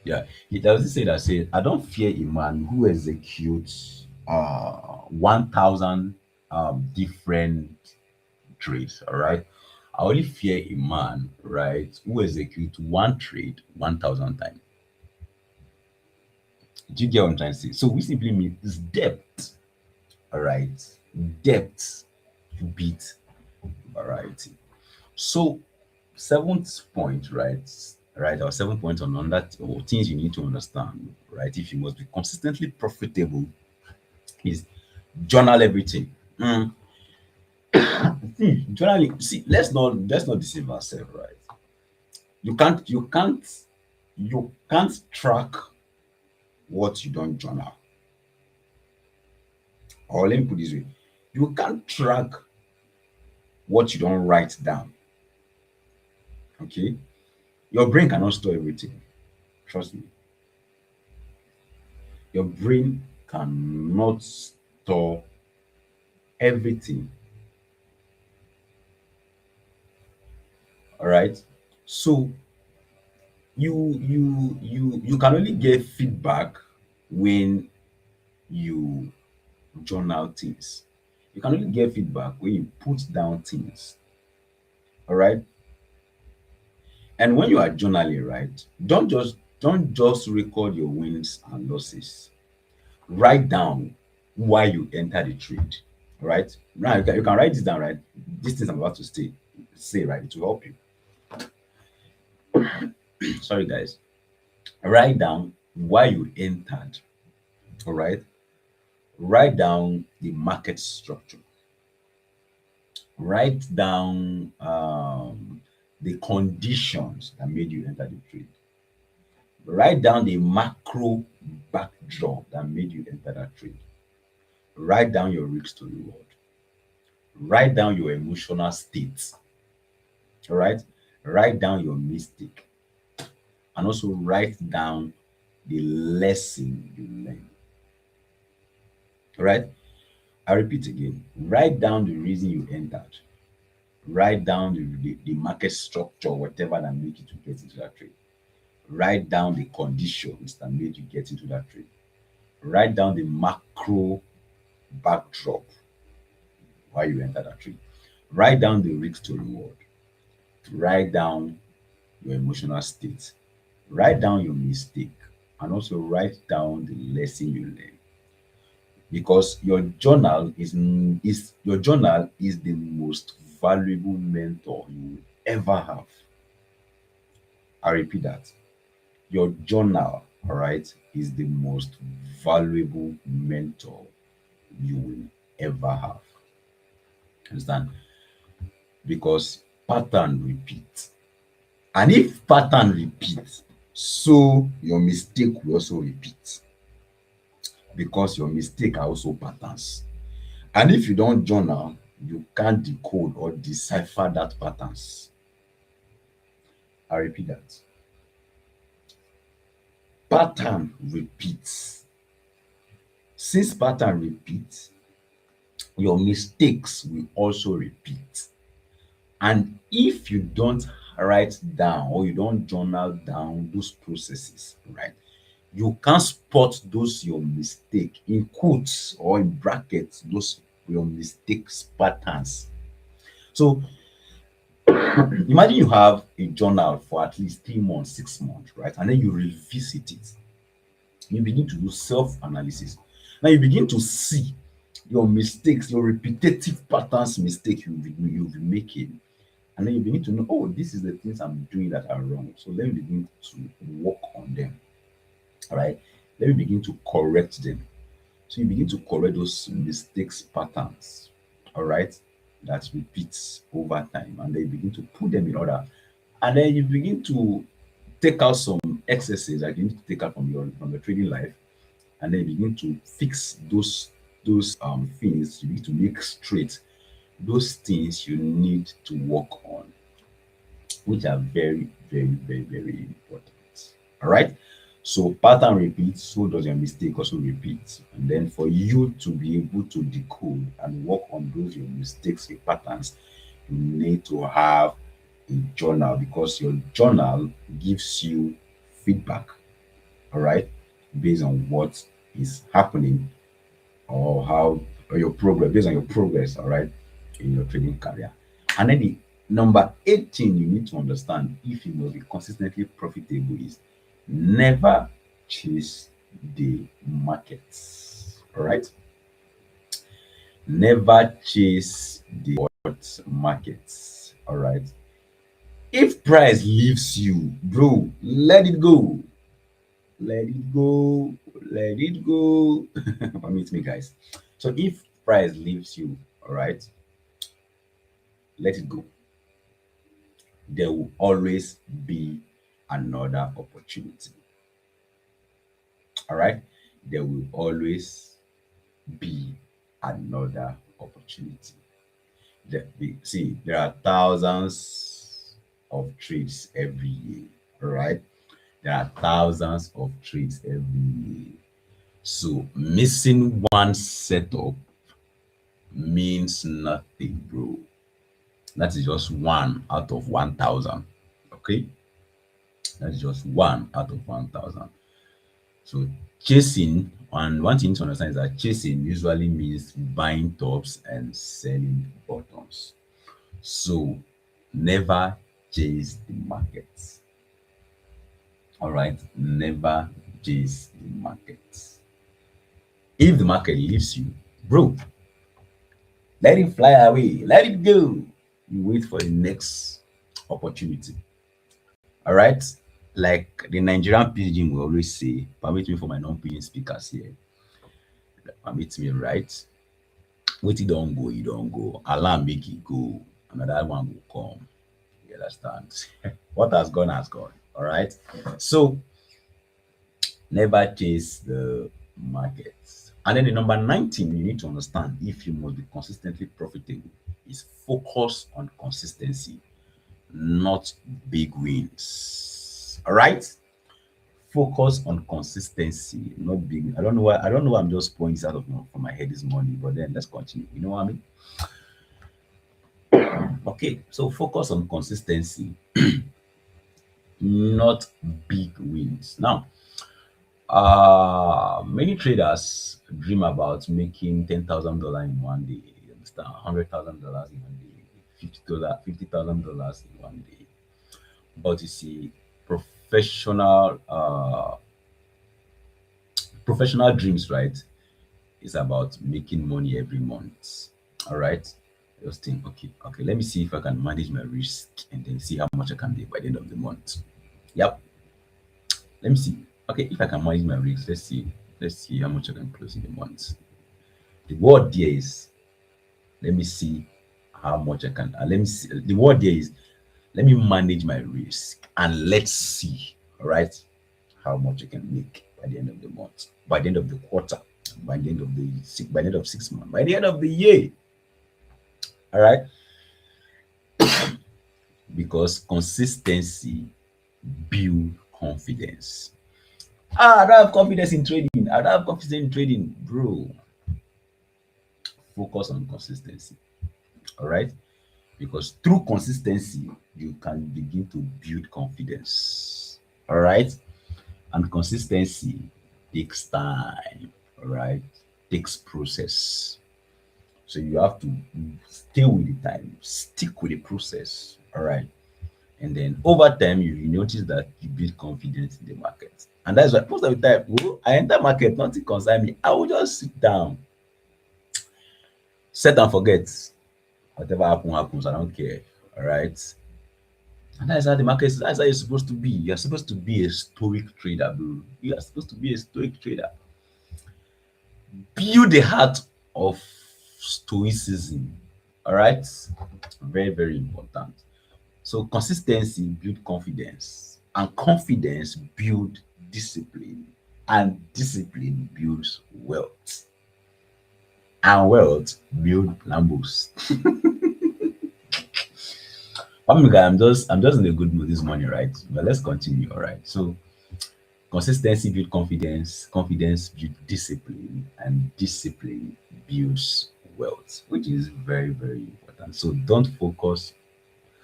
yeah, he does say that say, I don't fear a man who executes 1,000 different trades. All right. I only fear a man, right, who executes one trade 1,000 times. Do you get what I'm trying to say? So we simply mean is depth, all right? Depth beat variety. So seventh point, right? Right, our 7 points on that or things you need to understand, right? If you must be consistently profitable, is journal everything. Journaling. See, let's not deceive ourselves, right? You can't track what you don't journal. Or let me put it this way: you can't track what you don't write down. Okay, your brain cannot store everything. Trust me, your brain cannot store everything. All right. So you can only get feedback when you journal things. You can only get feedback when you put down things. All right. And when you are journaling, right, don't just record your wins and losses. Write down why you enter the trade. All right. Now you can write this down, right? These things I'm about to say, right? It will help you. Sorry, guys. Write down why you entered. All right. Write down the market structure. Write down the conditions that made you enter the trade. Write down the macro backdrop that made you enter that trade. Write down your risk to reward. Write down your emotional state. All right. Write down your mistake. And also write down the lesson you learned. All right. I repeat again. Write down the reason you entered. Write down the market structure, whatever that made you to get into that trade. Write down the conditions that made you get into that trade. Write down the macro backdrop why you entered that trade. Write down the risk to reward. Write down your emotional state. Write down your mistake and also write down the lesson you learned. Because your journal is the most valuable mentor you will ever have. I repeat that. Your journal, all right, is the most valuable mentor you will ever have. Understand? Because pattern repeat. And if pattern repeats, so your mistake will also repeat. Because your mistake are also patterns. And if you don't journal, you can't decode or decipher that patterns. I repeat that. Pattern repeats. Since pattern repeats, your mistakes will also repeat. And if you don't write down or you don't journal down those processes, right, you can spot those your mistake in quotes or in brackets, those your mistakes patterns. So imagine you have a journal for at least 3 months, 6 months, right? And then you revisit it. You begin to do self-analysis. Now you begin to see your mistakes, your repetitive patterns mistake you'll be making. And then you begin to know, oh, this is the things I'm doing that are wrong. So let me begin to work on them. All right. let me begin to correct them. So you begin to correct those mistakes patterns, all right, that repeats over time, and then you begin to put them in order, and then you begin to take out some excesses that you need to take out from your trading life, and then you begin to fix those things. You need to make straight those things you need to work on, which are very, very, very, very important. All right. So pattern repeats, so does your mistake also repeat. And then for you to be able to decode and work on those your mistakes, your patterns, you need to have a journal, because your journal gives you feedback, all right, based on what is happening, or how, or your progress, based on your progress, all right, in your trading career. And then the number 18 you need to understand if you must be consistently profitable is never chase the markets. All right. Never chase the what markets. All right. If price leaves you, bro, let it go. Let it go. Let it go. Permit me, guys. So if price leaves you, all right, let it go. There will always be another opportunity. All right. There will always be another opportunity. See, there are thousands of trades every year. All right. There are thousands of trades every year. So missing one setup means nothing, bro. That is just one out of 1,000. Okay. That's just one out of 1,000. So chasing, and one thing to understand is that chasing usually means buying tops and selling bottoms. So never chase the markets. All right, never chase the markets. If the market leaves you, bro, let it fly away, let it go. You wait for the next opportunity. All right, like the Nigerian pidgin will always say, permit me for my non-pidgin speakers here. Permit me, right? Wait, it don't go, it don't go. Alarm make it go. Another one will come. You understand? What has gone has gone. All right. So never chase the markets. And then the number 19 you need to understand if you must be consistently profitable is focus on consistency, not big wins. All right. Focus on consistency, not big. I don't know why. I don't know why I'm just pulling this out of from my head this morning. But then let's continue. You know what I mean? Okay. So focus on consistency, not big wins. Now, many traders dream about making $10,000 in one day. You understand? $100,000 in one day, $50,000 in one day. But you see, professional dreams, right? Is about making money every month. All right. Just think, okay, let me see if I can manage my risk and then see how much I can make by the end of the month. Yep. Let me see. Okay, if I can manage my risk, let's see how much I can close in the month. The word there is, let me see how much I can. Let me see. The word there is, let me manage my risk and let's see. All right, how much I can make by the end of the month, by the end of the quarter, by the end of by the end of 6 months, by the end of the year. All right, because consistency build confidence. I don't have confidence in trading. I don't have confidence in trading, bro. Focus on consistency. All right, because through consistency you can begin to build confidence. All right, and consistency takes time. All right, takes process. So you have to stay with the time, stick with the process. All right. And then over time, you notice that you build confidence in the market. And that's why most of the time, I enter market, nothing concern me. I will just sit down, set and forget. Whatever happens, happens. I don't care. All right. And that's how the market is. That's how you're supposed to be. You're supposed to be a stoic trader, bro. You are supposed to be a stoic trader. Build the heart of stoicism. All right. Very, very important. So consistency build confidence, and confidence build discipline, and discipline builds wealth, and wealth build Lambos. I'm just in a good mood this morning, right? But let's continue. All right. So consistency build confidence, confidence build discipline, and discipline builds wealth, which is very, very important. So don't focus.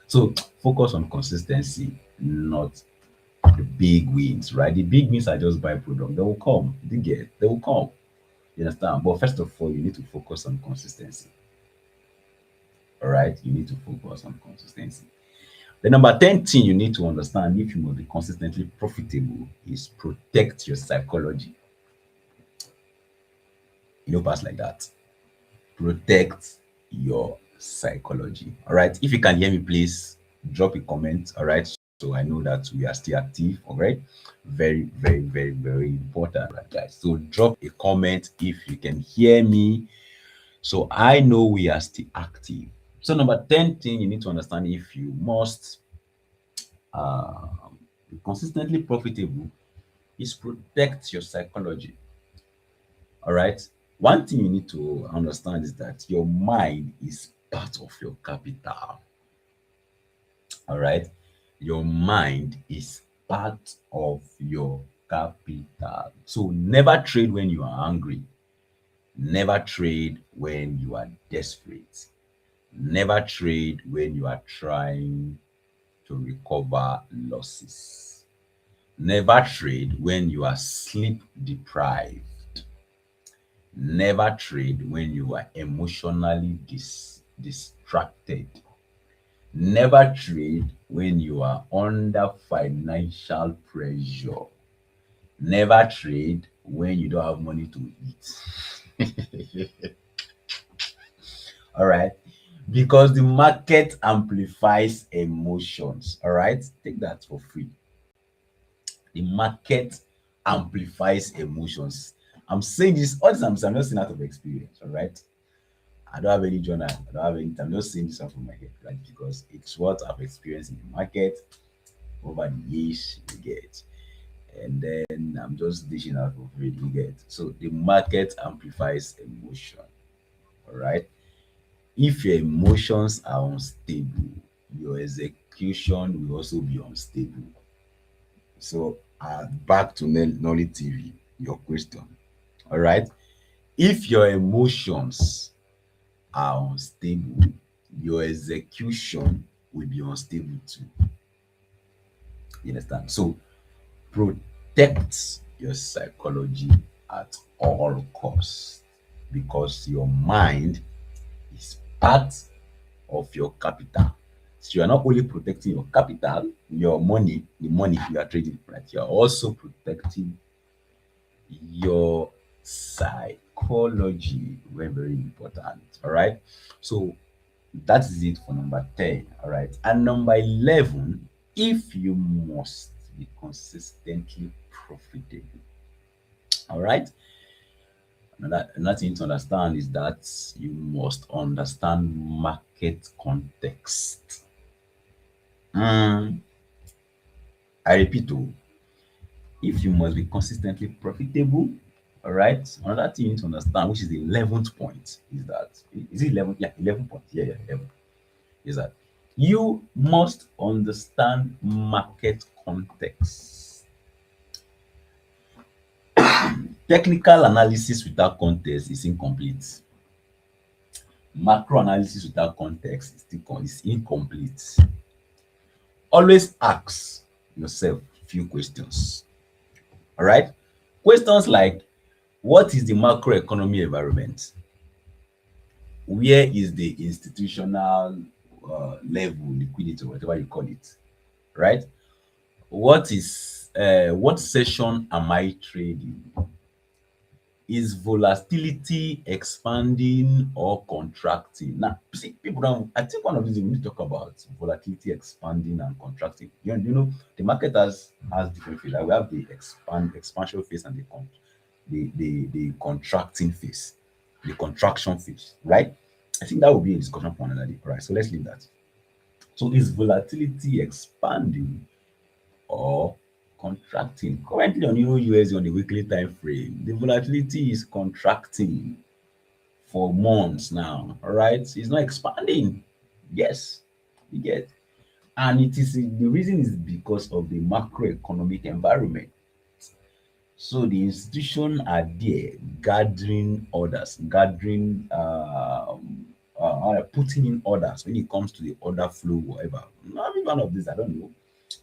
So focus on consistency, not the big wins, right? The big wins are just byproduct. They will come. They will come. You understand? But first of all, you need to focus on consistency. All right? You need to focus on consistency. The number 10 thing you need to understand if you must be consistently profitable is protect your psychology. You know, pass like that. Protect your psychology. All right. If you can hear me, please drop a comment. All right. So I know that we are still active. All right. Very, very, very, very important, right, guys. So drop a comment if you can hear me. So I know we are still active. So number 10 thing you need to understand if you must be consistently profitable is protect your psychology. All right. One thing you need to understand is that your mind is part of your capital. All right. Your mind is part of your capital. So never trade when you are angry. Never trade when you are desperate. Never trade when you are trying to recover losses. Never trade when you are sleep deprived. Never trade when you are emotionally distracted. Never trade when you are under financial pressure. Never trade when you don't have money to eat. All right. Because the market amplifies emotions. All right. Take that for free. The market amplifies emotions. I'm saying this, all this I'm not saying out of experience. All right. I don't have any journal. I don't have any. I'm just saying this out of my head, right? Because it's what I've experienced in the market over the years. You get, and then I'm just dishing out of it. You get. So the market amplifies emotion. All right. If your emotions are unstable, your execution will also be unstable. So back to Nolly TV. Your question. All right. If your emotions are unstable, your execution will be unstable too. You understand? So protect your psychology at all costs because your mind is part of your capital. So you are not only protecting your capital, your money, the money you are trading, right? You are also protecting your psychology. Very, very important. All right. So that is it for number 10. All right. And number 11, if you must be consistently profitable. All right. Another thing to understand is that you must understand market context. Mm, I repeat, oh, if you must be consistently profitable, all right. Another thing you need to understand, which is the 11th point, is that is it 11? Yeah, 11 point. Yeah, yeah, 11. Is that you must understand market context. Technical analysis without context is incomplete. Macro analysis without context is is incomplete. Always ask yourself few questions. All right. Questions like what is the macroeconomy environment? Where is the institutional level liquidity, whatever you call it, right? What session am I trading? Is volatility expanding or contracting? Now, see, people don't. I think one of these we need to talk about volatility expanding and contracting. The market has different phases. Like we have the expansion phase and the contracting phase, the contraction phase, right? I think that would be a discussion for another day, right? So let's leave that. So is volatility expanding or contracting? Currently on Euro USD on the weekly time frame, the volatility is contracting for months now. All right, it's not expanding. Yes, you get, and it is the reason is because of the macroeconomic environment. So the institution are there gathering orders, gathering putting in orders when it comes to the order flow, whatever. Maybe one of these, I don't know.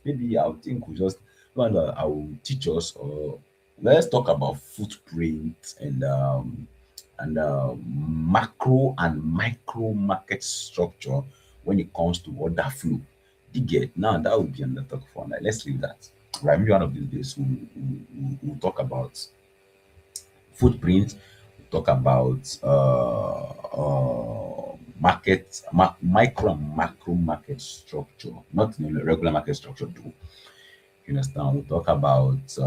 Maybe I would think we just one that I will teach us, or let's talk about footprint and macro and micro market structure when it comes to order flow. You get, now that would be another talk for now. Let's leave that. Right, maybe one of these days we'll talk about footprint, we'll talk about micro and macro market structure, not regular market structure too. You understand? We'll talk about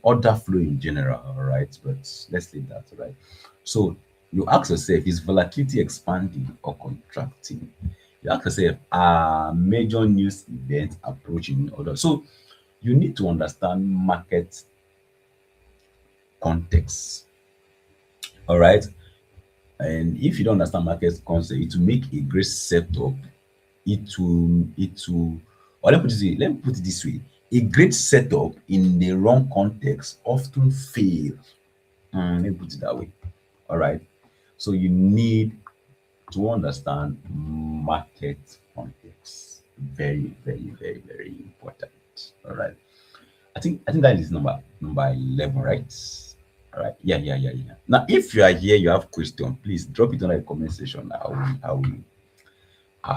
order flow in general, all right? But let's leave that, all right? So you ask yourself, is volatility expanding or contracting? You ask yourself, are major news events approaching in order? So you need to understand market context, all right? And if you don't understand market concept, it will make a great setup. Or let me put it this way: a great setup in the wrong context often fails. Let me put it that way. All right. So you need to understand market context. Very, very, very, very important. All right. I think that is number 11, right? All right. Yeah, yeah, yeah, yeah. Now, if you are here, you have question, please drop it on the comment section. I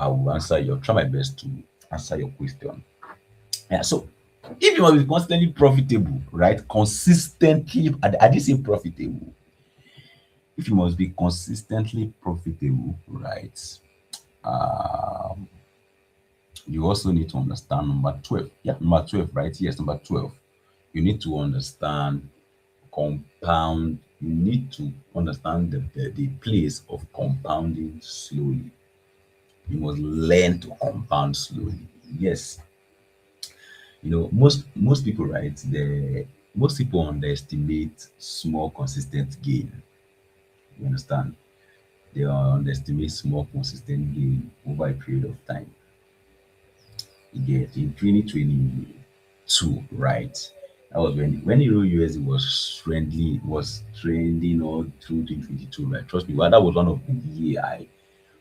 will answer your try my best to answer your question. Yeah. So if you must be constantly profitable, right? Consistently, I did say profitable. If you must be consistently profitable, right? Um, you also need to understand number 12. Yeah, number 12, right? Yes, number 12. You need to understand compound. You need to understand the place of compounding slowly. You must learn to compound slowly. Yes, most people, right? Most people underestimate small consistent gain. You understand? They underestimate small consistent gain over a period of time. You get in 2022, right? That was when Euro USD was trending all through 2022, right? Trust me, well, that was one of the year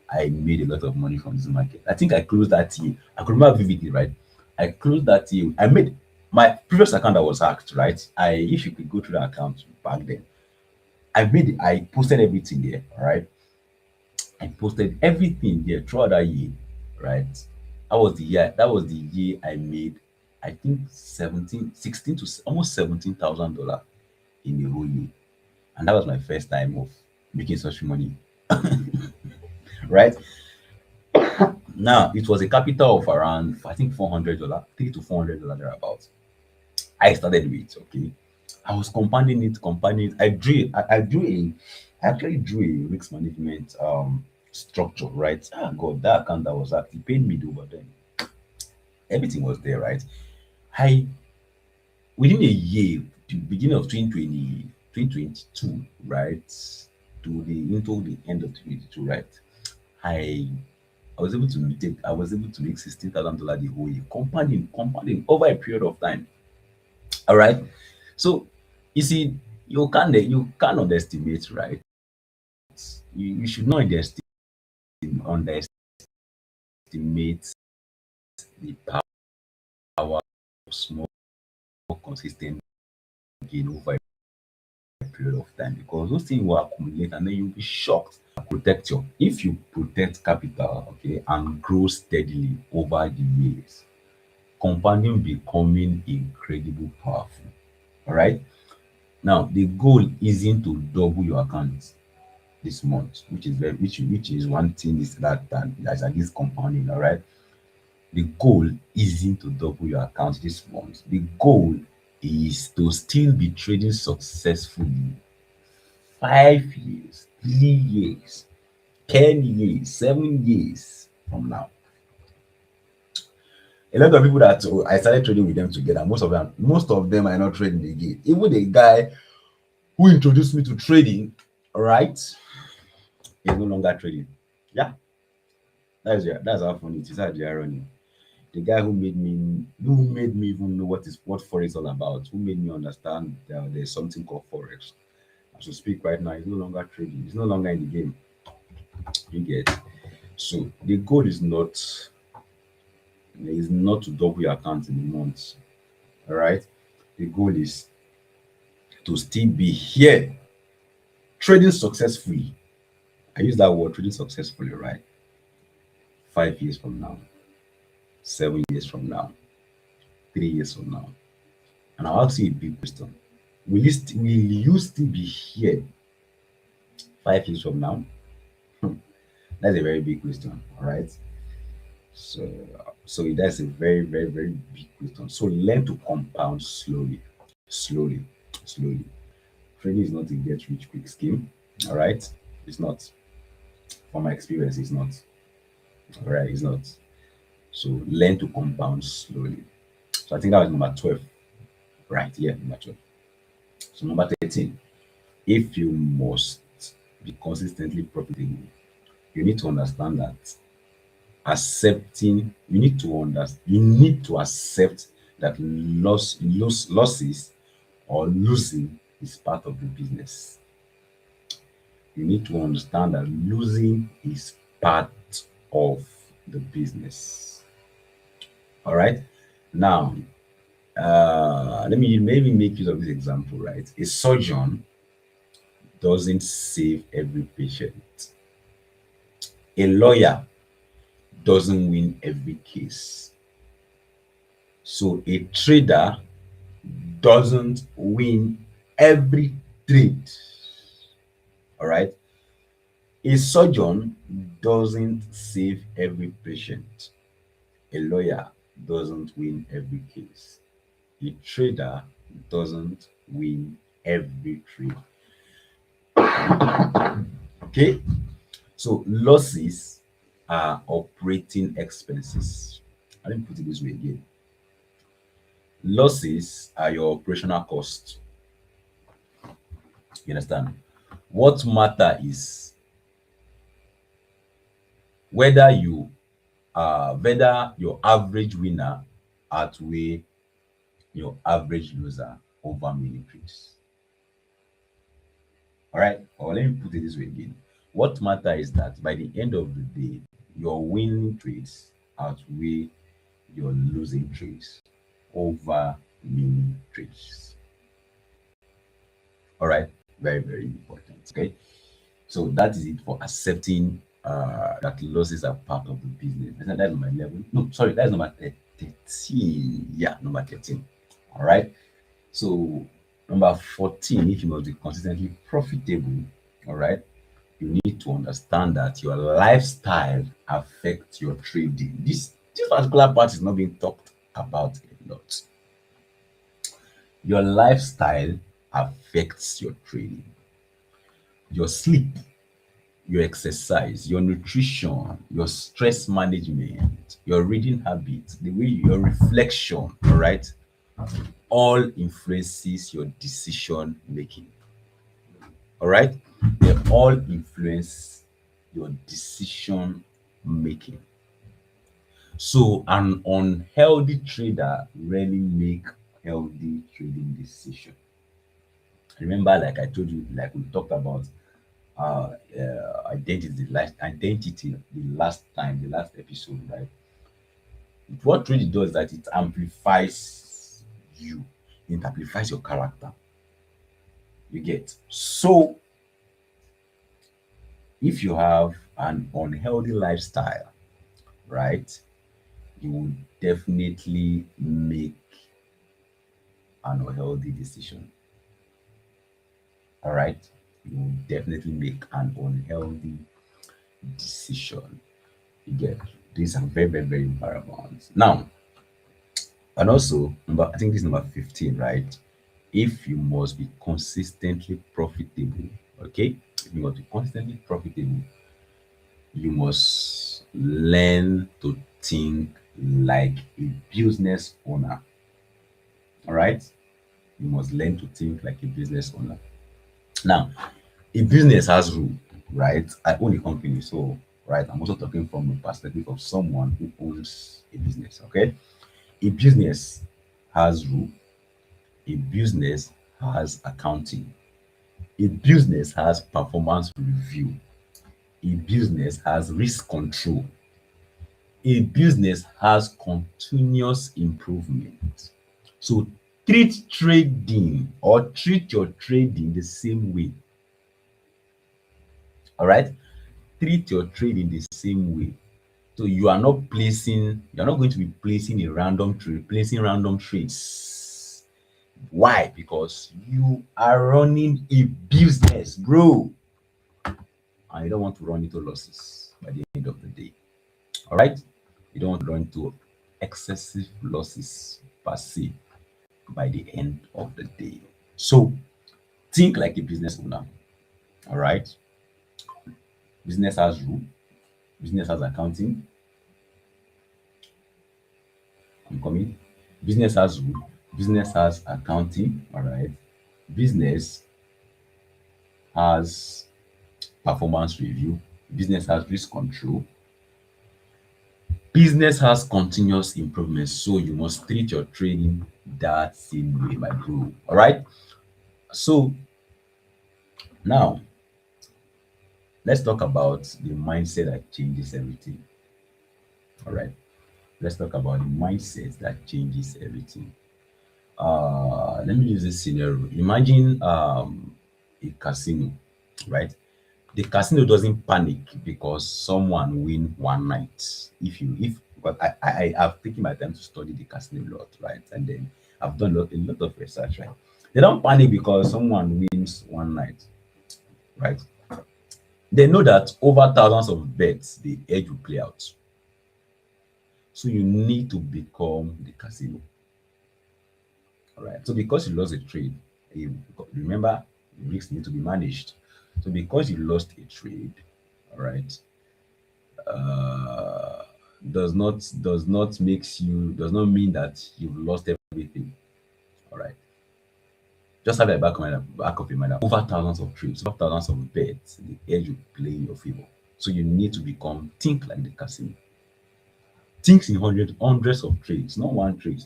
I made a lot of money from this market. I think I closed that year. I could remember vividly, right? I closed that year. I made my previous account that was hacked, right? If you could go through the account back then, I posted everything there, right? I posted everything there throughout that year, right? That was the year I made, I think 17, 16 to almost $17,000 in a whole year. And that was my first time of making such money, right? Now it was a capital of around I think $400, $300 to $400 thereabouts. I started with, okay. I was compounding it. I actually drew a risk management structure, right? Ah God, that account that was actually paying me though, but then everything was there, right? I Within a year, the beginning of 2022, right? To the into the end of 2022, right? I I was able to make $16,000 the whole year, compounding over a period of time. All right. So you see, you can't underestimate, right? You should not underestimate the power of small consistent gain over a period of time, because those things will accumulate and then you'll be shocked. Protect your If you protect capital, okay, and grow steadily over the years, compounding becoming incredible powerful. All right. Now, the goal isn't to double your account this month, which is very which is one thing is that's against compounding, all right? The goal isn't to double your account this month. The goal is to still be trading successfully 5 years, 3 years, 10 years, 7 years from now. A lot of people that I started trading with them together, most of them are not trading again. Even the guy who introduced me to trading, right, is no longer trading. Yeah, that's how funny it is. How the irony. The guy who made me even know what forex all about, who made me understand that there's something called forex. As we speak right now, he's no longer trading. He's no longer in the game. You get. So the goal is not to double your account in a month. All right. The goal is to still be here trading successfully. I use that word trading successfully, right? 5 years from now, 7 years from now, 3 years from now. And I'll ask you a big question. Will you still be here 5 years from now? Hmm, that's a very big question. All right. So that's a very, very, very big question. So learn to compound slowly, slowly, slowly. Trading is not a get rich quick scheme. All right. It's not. From my experience, it's not. All right. It's not. So learn to compound slowly. So I think that was number 12. Right. Yeah, number 12. So number 13. If you must be consistently profitable, you need to understand that you need to accept that losses or losing is part of the business. You need to understand that losing is part of the business. All right. Now, let me maybe make use of this example, right? A surgeon doesn't save every patient. A lawyer doesn't win every case. So a trader doesn't win every trade. All right. A surgeon doesn't save every patient. A lawyer doesn't win every case. A trader doesn't win every trade. Okay. So losses are operating expenses. Let me put it this way again. Losses are your operational cost. You understand? What matter is whether your average winner outweigh your average loser over many trades. All right, or let me put it this way again. What matter is that by the end of the day, your winning trades outweigh your losing trades over many trades. All right, very, very important. Okay, so that is it for accepting that losses are part of the business. That's number 11. No, sorry, that's number 13. Yeah, number 13. All right. So number 14, if you must be consistently profitable, all right, you need to understand that your lifestyle affects your trading. This particular part is not being talked about a lot. Your lifestyle affects your trading. Your sleep, your exercise, your nutrition, your stress management, your reading habits, the way your reflection, all right, all influences your decision making. All right, they all influence your decision making. So an unhealthy trader rarely make healthy trading decision. Remember, like I told you, like we talked about identity the last time, the last episode, right? What trading does is that it amplifies you, it amplifies your character. You get. So if you have an unhealthy lifestyle, right, you will definitely make an unhealthy decision. All right, you will definitely make an unhealthy decision. You get, these are very, very, very paramount. Now, and also, number, I think this is number 15, right? If you must be consistently profitable, okay? If you must be consistently profitable, you must learn to think like a business owner. All right? You must learn to think like a business owner. Now, a business has rule, right? I own a company, so right, I'm also talking from the perspective of someone who owns a business. Okay, a business has rule, a business has accounting, a business has performance review, a business has risk control, a business has continuous improvement. So treat trading or treat your trading the same way. All right, treat your trading the same way. So you are not placing, you're not going to be placing a random trade, placing random trades. Why? Because you are running a business, bro, and you don't want to run into losses by the end of the day. All right? You don't want to run into excessive losses per se by the end of the day. So think like a business owner. All right? Business has rule, business has accounting. I'm coming. Business has rule, business has accounting. All right? Business has performance review, business has risk control, business has continuous improvement. So you must treat your trading that same way, my bro. All right. So now let's talk about the mindset that changes everything. All right. Let's talk about the mindset that changes everything. Let me use this scenario. Imagine a casino, right? The casino doesn't panic because someone win one night. If but I have taken my time to study the casino a lot, right? And then I've done a lot of research, right? They don't panic because someone wins one night, right? They know that over thousands of bets the edge will play out. So you need to become the casino. All right. So because you lost a trade, you remember risks need to be managed. So because you lost a trade, all right, uh, does not mean that you've lost everything. All right. Just have a back of your mind that over thousands of trips, over thousands of bets, the edge will play in your favor. So you need to become think like the casino. Think in hundreds of trades, not one trade.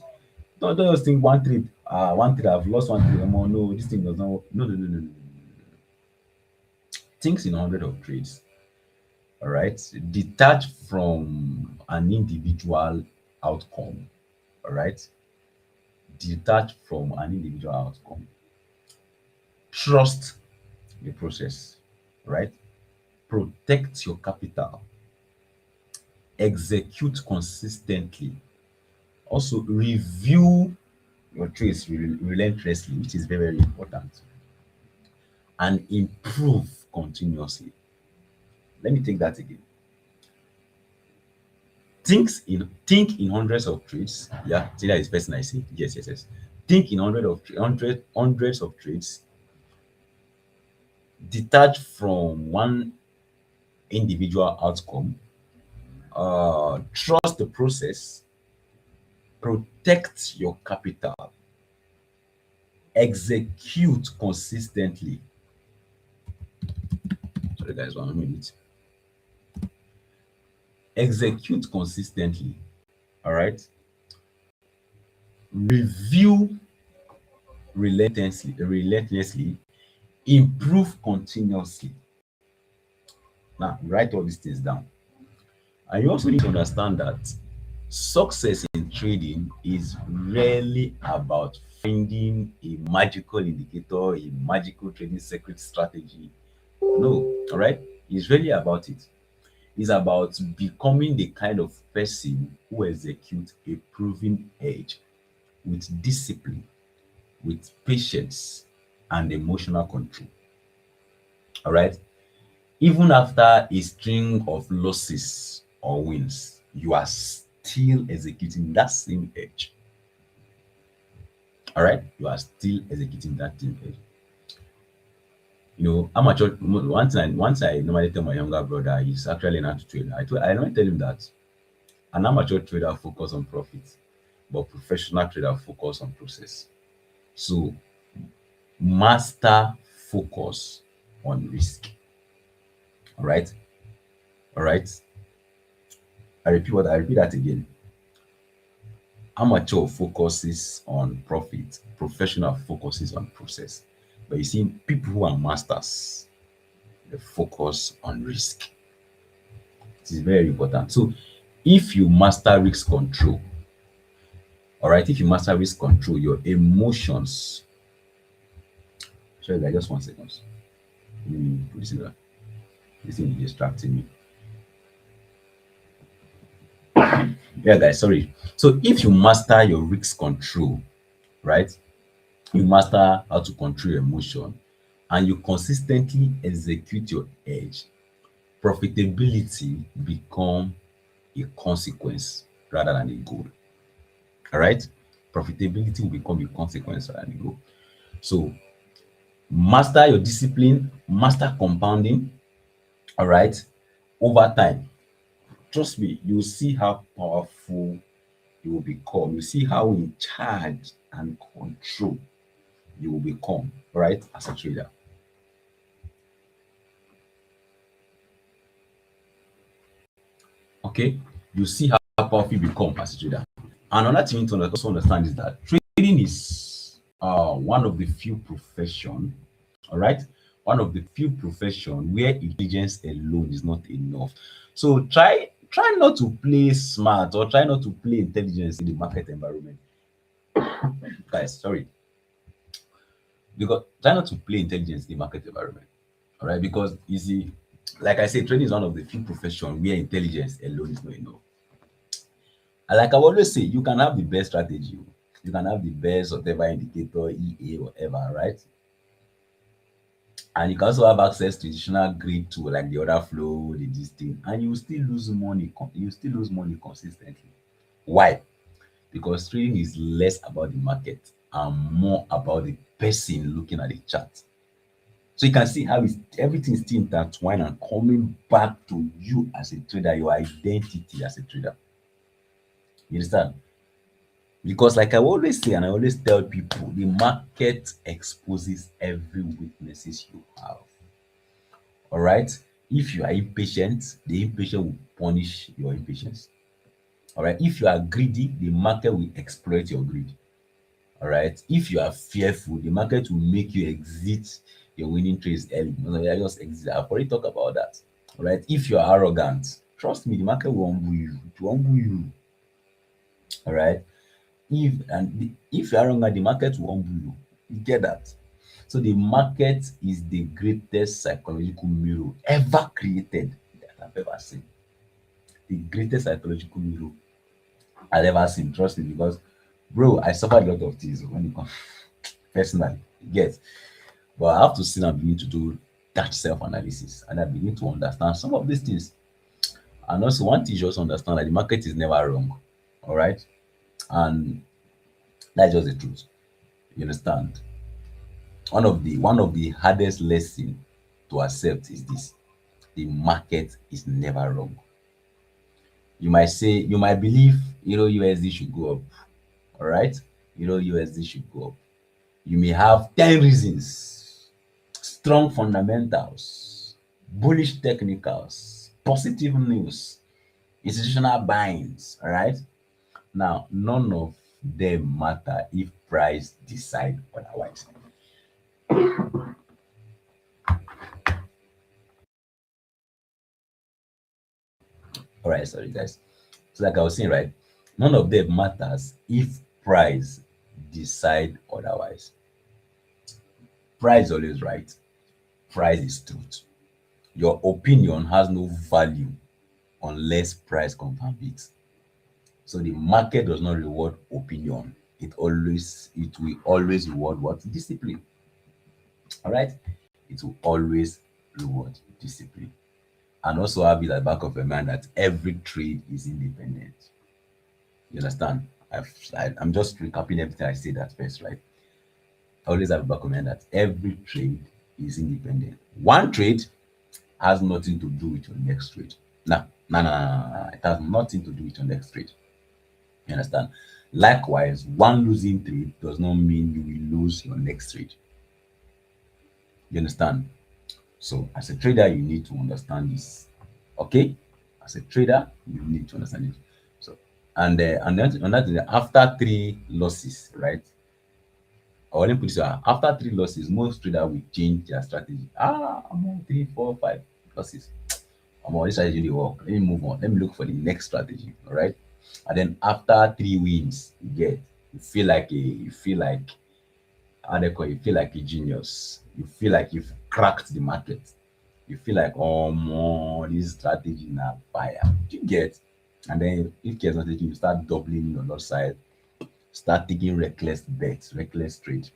Don't just think one trade. One trade I've lost one trade. No, this thing does not work. No, no, no, no, no, no. Think in hundreds of trades. All right. Detach from an individual outcome. All right. Detach from an individual outcome. Trust the process, right? Protect your capital. Execute consistently. Also, review your trades relentlessly, which is very, very important, and improve continuously. Let me take that again. Think in hundreds of trades. Yeah, see that is person I see. Yes, yes, yes. Think in hundreds of trades. Detach from one individual outcome. Trust the process. Protect your capital. Execute consistently. Sorry, guys, 1 minute. Execute consistently. All right. Review relentlessly. Improve continuously. Now, write all these things down. And you also need to understand that success in trading is rarely about finding a magical indicator, a magical trading secret strategy. No, all right? It's really about it. It's about becoming the kind of person who executes a proven edge with discipline, with patience, and emotional control. All right. Even after a string of losses or wins, you are still executing that same edge. All right. You are still executing that same edge. Amateur. Once I normally tell my younger brother he's actually an amateur trader. I normally tell him that an amateur trader focus on profit, but professional trader focus on process. So master focus on risk. All right. All right. I repeat that again. Amateur focuses on profit, professional focuses on process. But you see, people who are masters, they focus on risk. It is very important. So if you master risk control, all right, if you master risk control, your emotions, sorry, like just 1 second. Let me put this in there. This thing is distracting me. Yeah, guys, sorry. So if you master your risk control, right? You master how to control your emotion and you consistently execute your edge, profitability become a consequence rather than a goal. All right? Profitability will become a consequence rather than a goal. So master your discipline, master compounding, all right, over time. Trust me, you'll see how powerful you will become. You see how in charge and control you will become, right, as a trader. Okay, you see how powerful you become as a trader. Another thing to also understand is that trading is one of the few profession, all right, one of the few profession where intelligence alone is not enough. So try not to play smart or try not to play intelligence in the market environment, guys. Sorry, because try not to play intelligence in the market environment. All right, because you see, like I said, trading is one of the few profession where intelligence alone is not enough. And like I always say, you can have the best strategy, you can have the best whatever indicator, EA, whatever, right? And you can also have access to additional grid tool like the order flow, the this thing, and you will still lose money. You will still lose money consistently. Why? Because trading is less about the market and more about the person looking at the chart. So you can see how everything is still intertwined and coming back to you as a trader, your identity as a trader. You understand? Because like I always say, and I always tell people, the market exposes every weaknesses you have. All right. If you are impatient, the impatient will punish your impatience. All right. If you are greedy, the market will exploit your greed. All right. If you are fearful, the market will make you exit your winning trades early. No, no, just exit. I've already talked about that. All right. If you are arrogant, trust me, the market will humble you. It will humble you. All right. If you are arrogant, the market will humble you. You get that? So the market is the greatest psychological mirror ever created that I've ever seen. The greatest psychological mirror I've ever seen. Trust me, because bro, I suffered a lot of things when it comes personally. Yes. But I have to sit and begin to do that self-analysis and I begin to understand some of these things. And also one thing you just understand that the market is never wrong. All right. And that's just the truth. You understand? One of the hardest lesson to accept is this: the market is never wrong. You might believe USD should go up, all right? USD should go up. You may have 10 reasons: strong fundamentals, bullish technicals, positive news, institutional buyings, all right? Now, none of them matter if price decide otherwise. All right, sorry guys. So like I was saying, right? None of them matters if price decide otherwise. Price is always right. Price is truth. Your opinion has no value unless price confirms it. So the market does not reward opinion. It will always reward what? Discipline. All right. It will always reward, discipline. And also have it at the back of your mind that every trade is independent. You understand? I'm just recapping everything I said at first, right? Always have a back of your mind that every trade is independent. One trade has nothing to do with your next trade. Nah, nah, nah, nah, nah, nah. It has nothing to do with your next trade. You understand? Likewise, one losing trade does not mean you will lose your next trade. You understand? So, as a trader, you need to understand this. Okay? As a trader, you need to understand it. So, and then after three losses, right? Or let me put this way, after three losses, most traders will change their strategy. I'm on three, four, five losses. I'm on this strategy didn't work. Let me move on. Let me look for the next strategy. All right. And then after three wins, you feel like how they call it, you feel like a genius. You feel like you've cracked the market. You feel like, oh more this strategy now fire. You get, and then if care's not taking, you start doubling your lot size, start taking reckless bets, reckless trade.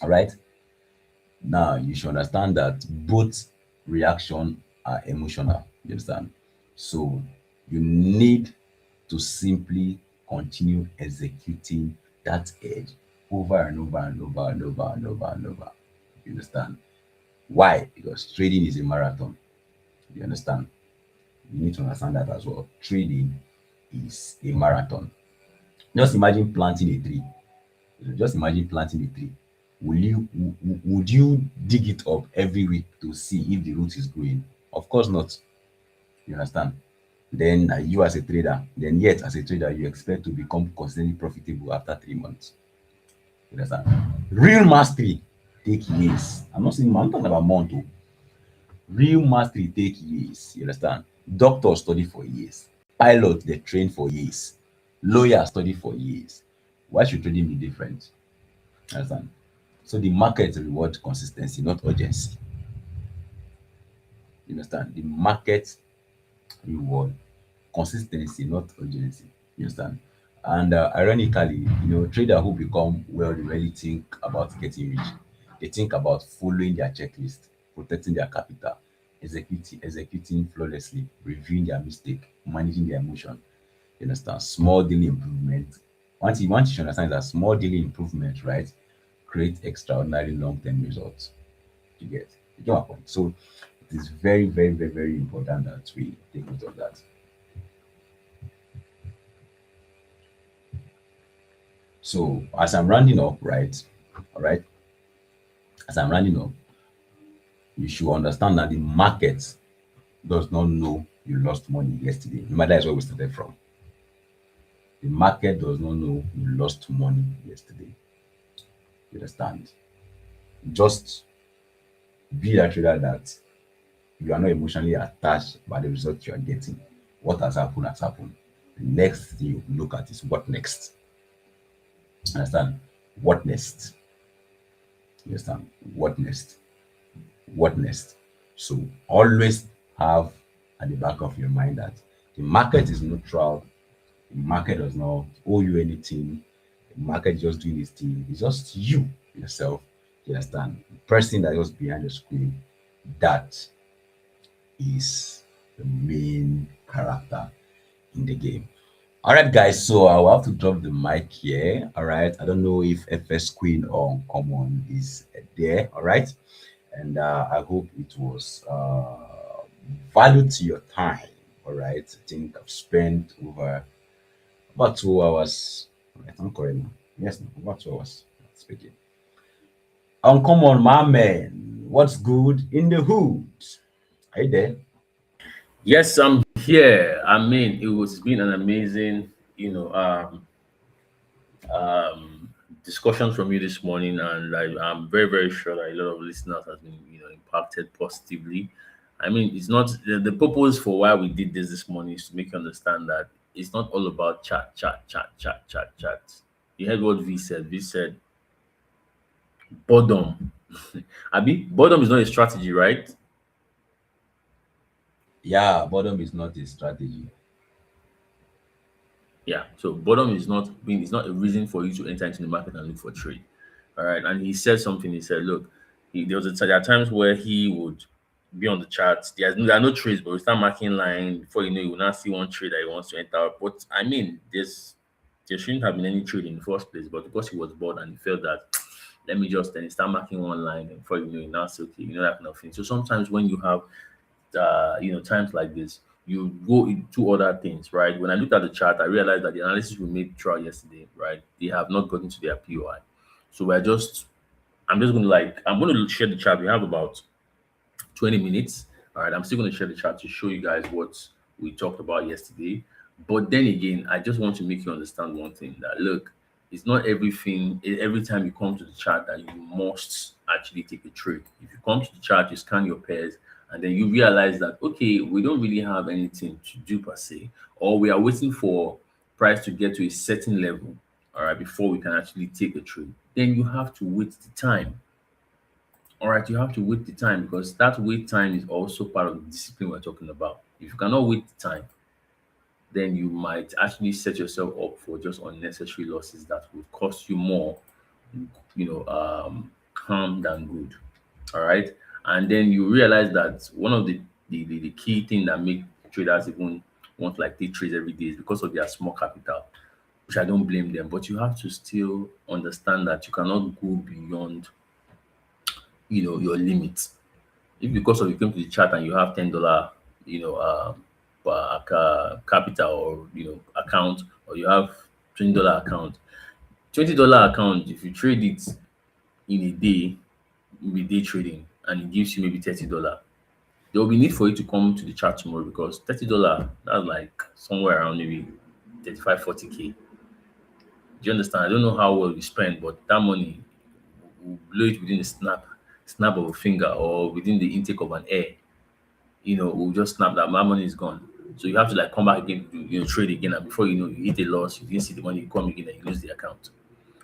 All right. Now you should understand that both reaction are emotional. You understand? So you need to simply continue executing that edge over and over and over and over and over and over. You understand? Why? Because trading is a marathon. You understand? You need to understand that as well. Trading is a marathon. Just imagine planting a tree. Just imagine planting a tree. Would you dig it up every week to see if the root is growing? Of course not. You understand? Then you as a trader, then yet as a trader, you expect to become consistently profitable after 3 months. You understand? Real mastery take years. I'm talking about month. Oh. Real mastery take years. You understand? Doctors study for years. Pilots they train for years. Lawyers study for years. Why should trading be different? Understand? So the market reward consistency, not urgency. You understand? The market reward consistency, not urgency. You understand? And ironically, traders who become wealthy really think about getting rich. They think about following their checklist, protecting their capital, executing flawlessly, reviewing their mistake, managing their emotion. You understand? Small daily improvement. Once you should understand that small daily improvement, right, create extraordinary long-term results. You get my point. So it is very, very, very, very important that we take note of that. So as I'm rounding up, right? All right. As I'm rounding up, you should understand that the market does not know you lost money yesterday. No matter that's where we started from. The market does not know you lost money yesterday. You understand? Just be that trader that you are not emotionally attached by the result you are getting. What has happened has happened. The next thing you look at is what next. Understand? What next? You understand? What next? What next? So always have at the back of your mind that the market is neutral. The market does not owe you anything. The market is just doing its thing. It's just you yourself. You understand? The person that is behind the screen, that is the main character in the game. All right, guys. So I'll have to drop the mic here. All right. I don't know if FS Queen or Uncommon is there. All right. And I hope it was value to your time. All right. I think I've spent over about 2 hours. Right, I'm correct now. Yes, no, about 2 hours speaking. Uncommon, my man. What's good in the hood? Are you there? Yes, I'm here. I mean, it's been an amazing, discussion from you this morning, and I'm very, very sure that a lot of listeners has been, impacted positively. I mean, it's not the purpose for why we did this morning is to make you understand that it's not all about chat, chat, chat, chat, chat, chat. You heard what V said. V said boredom. Abi, boredom is not a strategy, right? Yeah, bottom is not a strategy. Yeah. So boredom is not being it's not a reason for you to enter into the market and look for trade. All right. And he said something. He said, look, there are times where he would be on the charts. There are no trades, but we start marking line. Before you know, you will not see one trade that he wants to enter. But I mean, there shouldn't have been any trade in the first place. But because he was bored and he felt that let me just then start marking one line, and before you know, you now say okay, that kind of thing. So sometimes when you have times like this, you go into other things, right? When I looked at the chart, I realized that the analysis we made throughout yesterday, right, they have not gotten to their POI. So I'm just going to I'm going to share the chart. We have about 20 minutes. All right, I'm still going to share the chart to show you guys what we talked about yesterday. But then again, I just want to make you understand one thing, that look, it's not everything, every time you come to the chart that you must actually take a trade. If you come to the chart, you scan your pairs, and then you realize that, okay, we don't really have anything to do per se, or we are waiting for price to get to a certain level, all right, before we can actually take a trade, then you have to wait the time. All right, you have to wait the time, because that wait time is also part of the discipline we're talking about. If you cannot wait the time, then you might actually set yourself up for just unnecessary losses that would cost you more, harm than good. All right. And then you realize that one of the key thing that make traders even want like day trades every day is because of their small capital, which I don't blame them. But you have to still understand that you cannot go beyond, your limit. If because of you came to the chart and you have $10, capital, or account, or you have $20 account, $20 account, if you trade it in a day, with day trading, and it gives you maybe $30, there will be need for you to come to the chart tomorrow, because $30, that's like somewhere around maybe 35, 40K. Do you understand? I don't know how well you spend, but that money will blow it within a snap of a finger, or within the intake of an air. Will just snap that my money is gone. So you have to like come back again to trade again, and before you know, you hit a loss, you didn't see the money, you come again and you lose the account.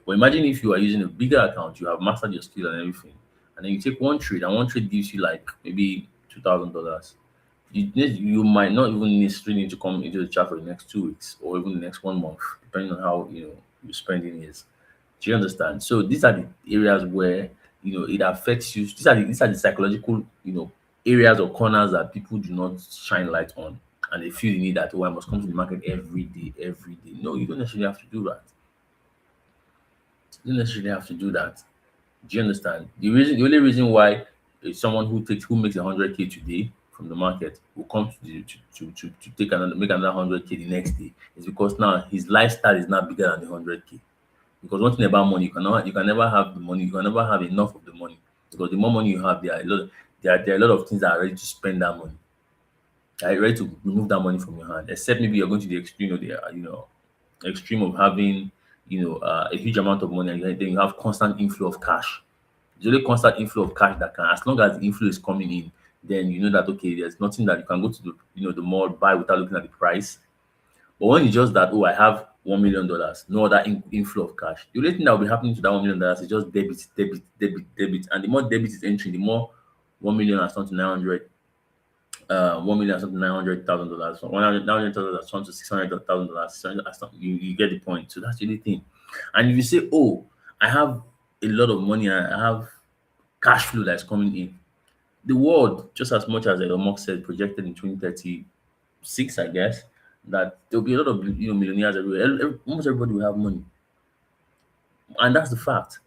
But imagine if you are using a bigger account, you have mastered your skill and everything, and then you take one trade, and one trade gives you like maybe $2,000. You might not even necessarily need to come into the chart for the next 2 weeks, or even the next 1 month, depending on how your spending is. Do you understand? So these are the areas where it affects you. These are the psychological areas or corners that people do not shine light on, and they feel the need that, oh, I must come to the market every day, every day. No, you don't necessarily have to do that. You don't necessarily have to do that. Do you understand? The only reason why someone who makes 100K today from the market will come to take another make another 100K the next day is because now his lifestyle is now bigger than the 100K. Because one thing about money, you can never have the money, you can never have enough of the money. Because the more money you have, there are a lot of things that are ready to spend that money. They are ready to remove that money from your hand. Except maybe you're going to the extreme of extreme of having a huge amount of money, and then you have constant inflow of cash. It's only constant inflow of cash that can, as long as the inflow is coming in, then you know that okay, there's nothing that you can go to the mall buy without looking at the price. But when it's just that, oh, I have $1 million, no other inflow of cash, the only thing that will be happening to that $1 million is just debit, debit, debit, debit, and the more debit is entering, the more 1 million has turned to 900, 1 million has turned to $900,000, 100,000 has turned to $600,000. You get the point. So that's the only thing. And if you say, oh, I have a lot of money, I have cash flow that's coming in, the world, just as much as Elon Musk said, projected in 2036, I guess, that there'll be a lot of millionaires everywhere. Almost everybody will have money, and that's the fact.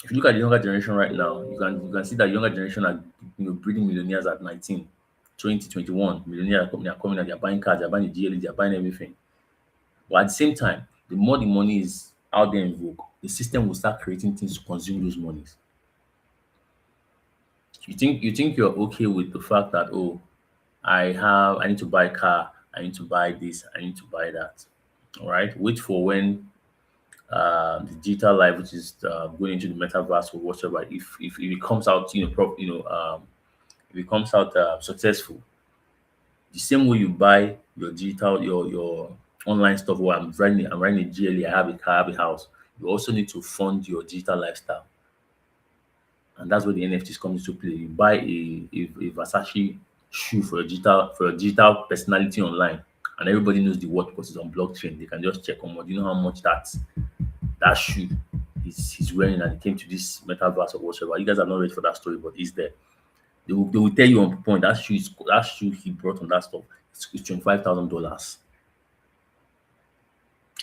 If you look at the younger generation right now, you can see that younger generation are breeding millionaires at 19, 20, 21. Millionaires are coming out, they're buying cars, they're buying the GLE, they're buying everything. But at the same time, the more the money is out there in vogue, the system will start creating things to consume those monies. You think you're okay with the fact that, oh, I need to buy a car, I need to buy this, I need to buy that. All right. Wait for when the digital life, which is going into the metaverse or whatever, if it comes out, if it comes out successful, the same way you buy your digital, your online stuff. Where I'm running a GLE, I have a car, I have a house. You also need to fund your digital lifestyle, and that's where the NFTs come into play. You buy a Versace shoe for your digital personality online, and everybody knows the word because it's on blockchain. They can just check on what you know how much that shoe he's wearing, and it came to this metaverse or whatever. You guys are not ready for that story, but it's there. They will tell you on point that shoe he brought on that stuff is $25,000.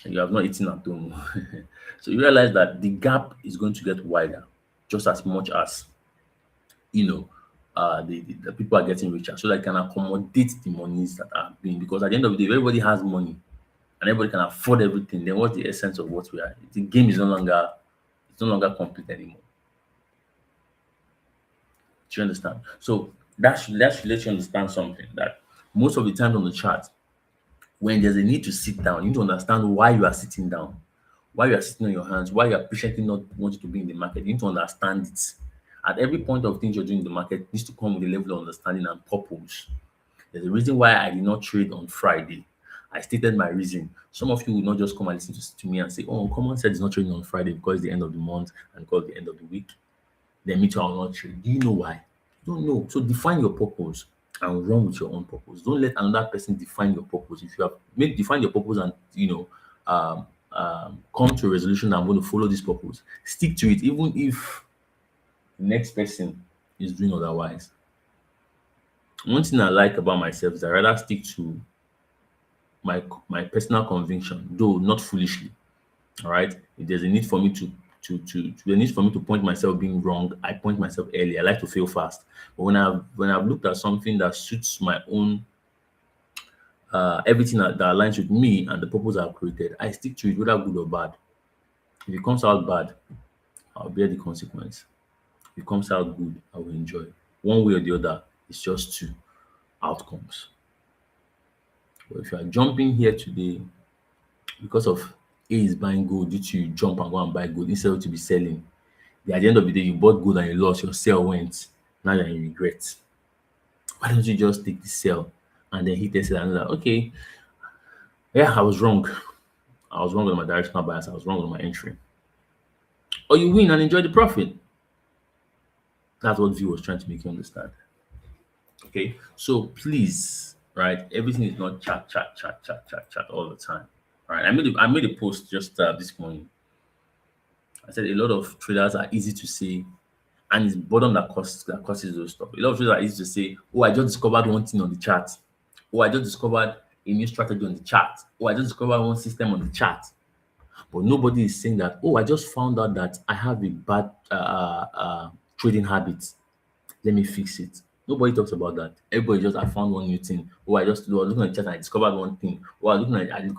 And you have not eaten at home. So you realize that the gap is going to get wider just as much as you know the people are getting richer, so they can accommodate the monies that are being, because at the end of the day, if everybody has money and everybody can afford everything, then what's the essence of what we are? The game is no longer complete anymore. Do you understand? So that should let you understand something, that most of the times on the chart, when there's a need to sit down, you need to understand why you are sitting down, why you are sitting on your hands, why you are patiently not wanting to be in the market. You need to understand it. At every point of things you're doing in the market needs to come with a level of understanding and purpose. There's a reason why I did not trade on Friday. I stated my reason. Some of you will not just come and listen to me and say, oh, Common said it's not trading on Friday because it's the end of the month and because it's the end of the week. Then me too, I will not trade. Do you know why? You don't know. So define your purpose and run with your own purpose. Don't let another person define your purpose. If you have define your purpose and come to a resolution that I'm going to follow this purpose, stick to it, even if the next person is doing otherwise. One thing I like about myself is I rather stick to my personal conviction, though not foolishly. All right. If there's a need for me the need for me to point myself being wrong, I point myself early. I like to fail fast. But when I've looked at something that suits my own everything that aligns with me and the purpose I've created, I stick to it, whether good or bad. If it comes out bad, I'll bear the consequence. If it comes out good, I will enjoy. One way or the other, it's just two outcomes. But if you are jumping here today because of A is buying gold, due to you jump and go and buy gold instead of to be selling, then at the end of the day, you bought gold and you lost, your sale went. Now you're in regret. Why don't you just take the sell and then hit the sell and like, okay, yeah, I was wrong. I was wrong with my directional bias. I was wrong with my entry. Or you win and enjoy the profit. That's what V was trying to make you understand. Okay, so please, right? Everything is not chat all the time. All right, I made a post just this morning. I said a lot of traders are easy to say, and it's boredom that causes those stuff. A lot of traders are easy to say, oh, I just discovered one thing on the chart. Oh, I just discovered a new strategy on the chart. Oh, I just discovered one system on the chart. But nobody is saying that, oh, I just found out that I have a bad trading habit. Let me fix it. Nobody talks about that. Everybody just, I found one new thing. Oh, I was looking at the chart and I discovered one thing. Oh, I was looking at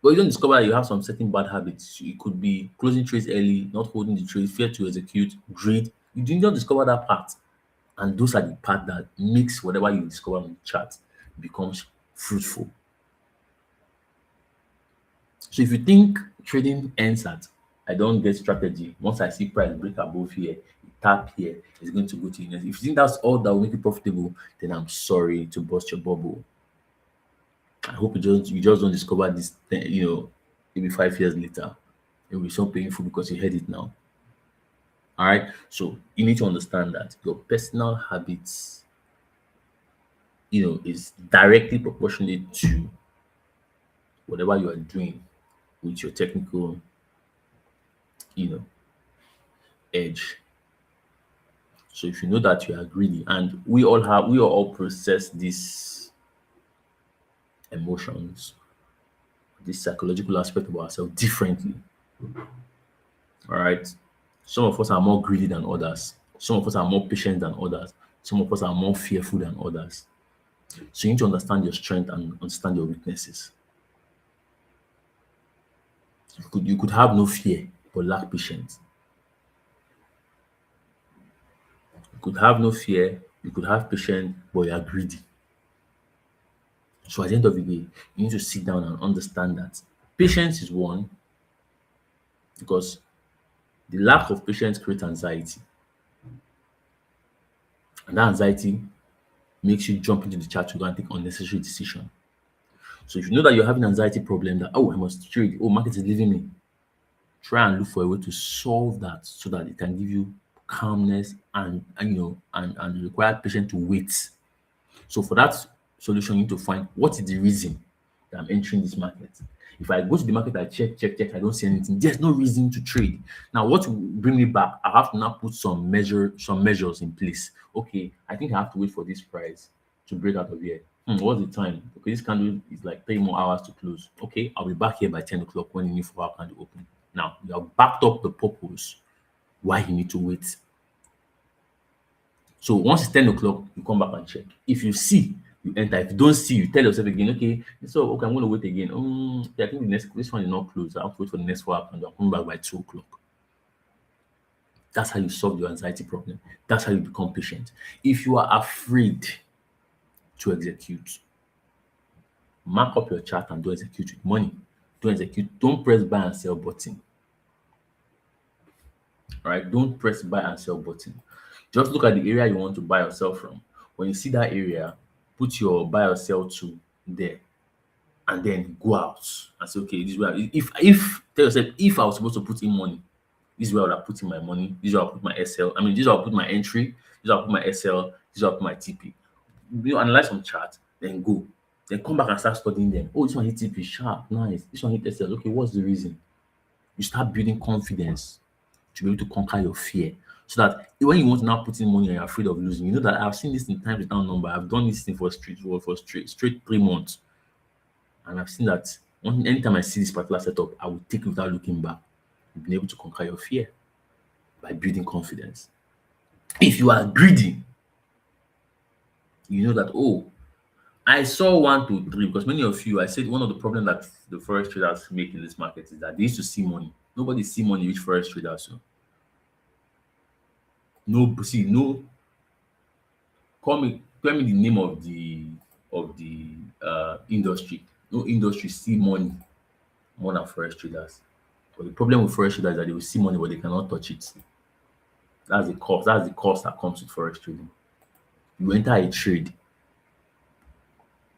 but you don't discover that you have some certain bad habits. It could be closing trades early, not holding the trade, fear to execute, greed. You do not discover that part. And those are the part that makes whatever you discover on the chart becomes fruitful. So if you think trading ends at I don't get strategy, once I see price break above here, tap here, it's going to go to the next. If you think that's all that will make you profitable, then I'm sorry to burst your bubble. I hope you just don't discover this, maybe 5 years later. It will be so painful because you heard it now. All right. So you need to understand that your personal habits, is directly proportionate to whatever you are doing with your technical, you know, edge. So if you know that you are greedy, and we all process these emotions, this psychological aspect of ourselves differently. All right. Some of us are more greedy than others. Some of us are more patient than others. Some of us are more fearful than others. So you need to understand your strength and understand your weaknesses. You could have no fear but lack patience. You could have no fear, you could have patience, but you are greedy. So at the end of the day, you need to sit down and understand that patience is one, because the lack of patience creates anxiety. And that anxiety makes you jump into the chat to go and take unnecessary decision. So if you know that you're having anxiety problem, that I must trade, market is leaving me, try and look for a way to solve that so that it can give you calmness and require patience to wait. So for that solution, you need to find what is the reason that I'm entering this market. If I go to the market, I check, I don't see anything. There's no reason to trade. Now, what will bring me back? I have to now put some measures in place. Okay, I think I have to wait for this price to break out of here. What's the time? Okay, this candle is like 3 more hours to close. Okay, I'll be back here by 10 o'clock when the new 4 hour candle open. Now, you have backed up the purpose why you need to wait. So once it's 10 o'clock, you come back and check. If you see, you enter. If you don't see, you tell yourself again, okay, so okay, I'm going to wait again. Yeah, I think this one is not closed. I have to wait for the next 4 hour candle. I'll come back by 2 o'clock. That's how you solve your anxiety problem. That's how you become patient. If you are afraid to execute, mark up your chart and don't execute with money. Don't execute. Don't press buy and sell button. All right, don't press buy and sell button. Just look at the area you want to buy or sell from. When you see that area, put your buy or sell to there, and then go out and say, okay, this is where if tell yourself, if I was supposed to put in money, this is where I would have put in my money. This is where I put my SL. I mean, this is where I put my entry. This is where I put my SL. This is where I put my TP. You analyze some chart, then go. Then come back and start studying them. Oh, this one hit TP, sharp, nice. This one hit SL. Okay, what's the reason? You start building confidence to be able to conquer your fear. So that when you want to now put in money and you're afraid of losing, you know that I've seen this in times without number. I've done this thing for straight 3 months. And I've seen that anytime I see this particular setup, I will take it without looking back. You've been able to conquer your fear by building confidence. If you are greedy, you know that, oh, I saw 1, 2, 3, because many of you, I said one of the problems that the forex traders make in this market is that they used to see money. Nobody see money which forex traders. So no, tell me the name of the industry. No industry see money more than forex traders. But the problem with forex traders is that they will see money but they cannot touch it. That's the cost. That's the cost that comes with forex trading. You enter a trade,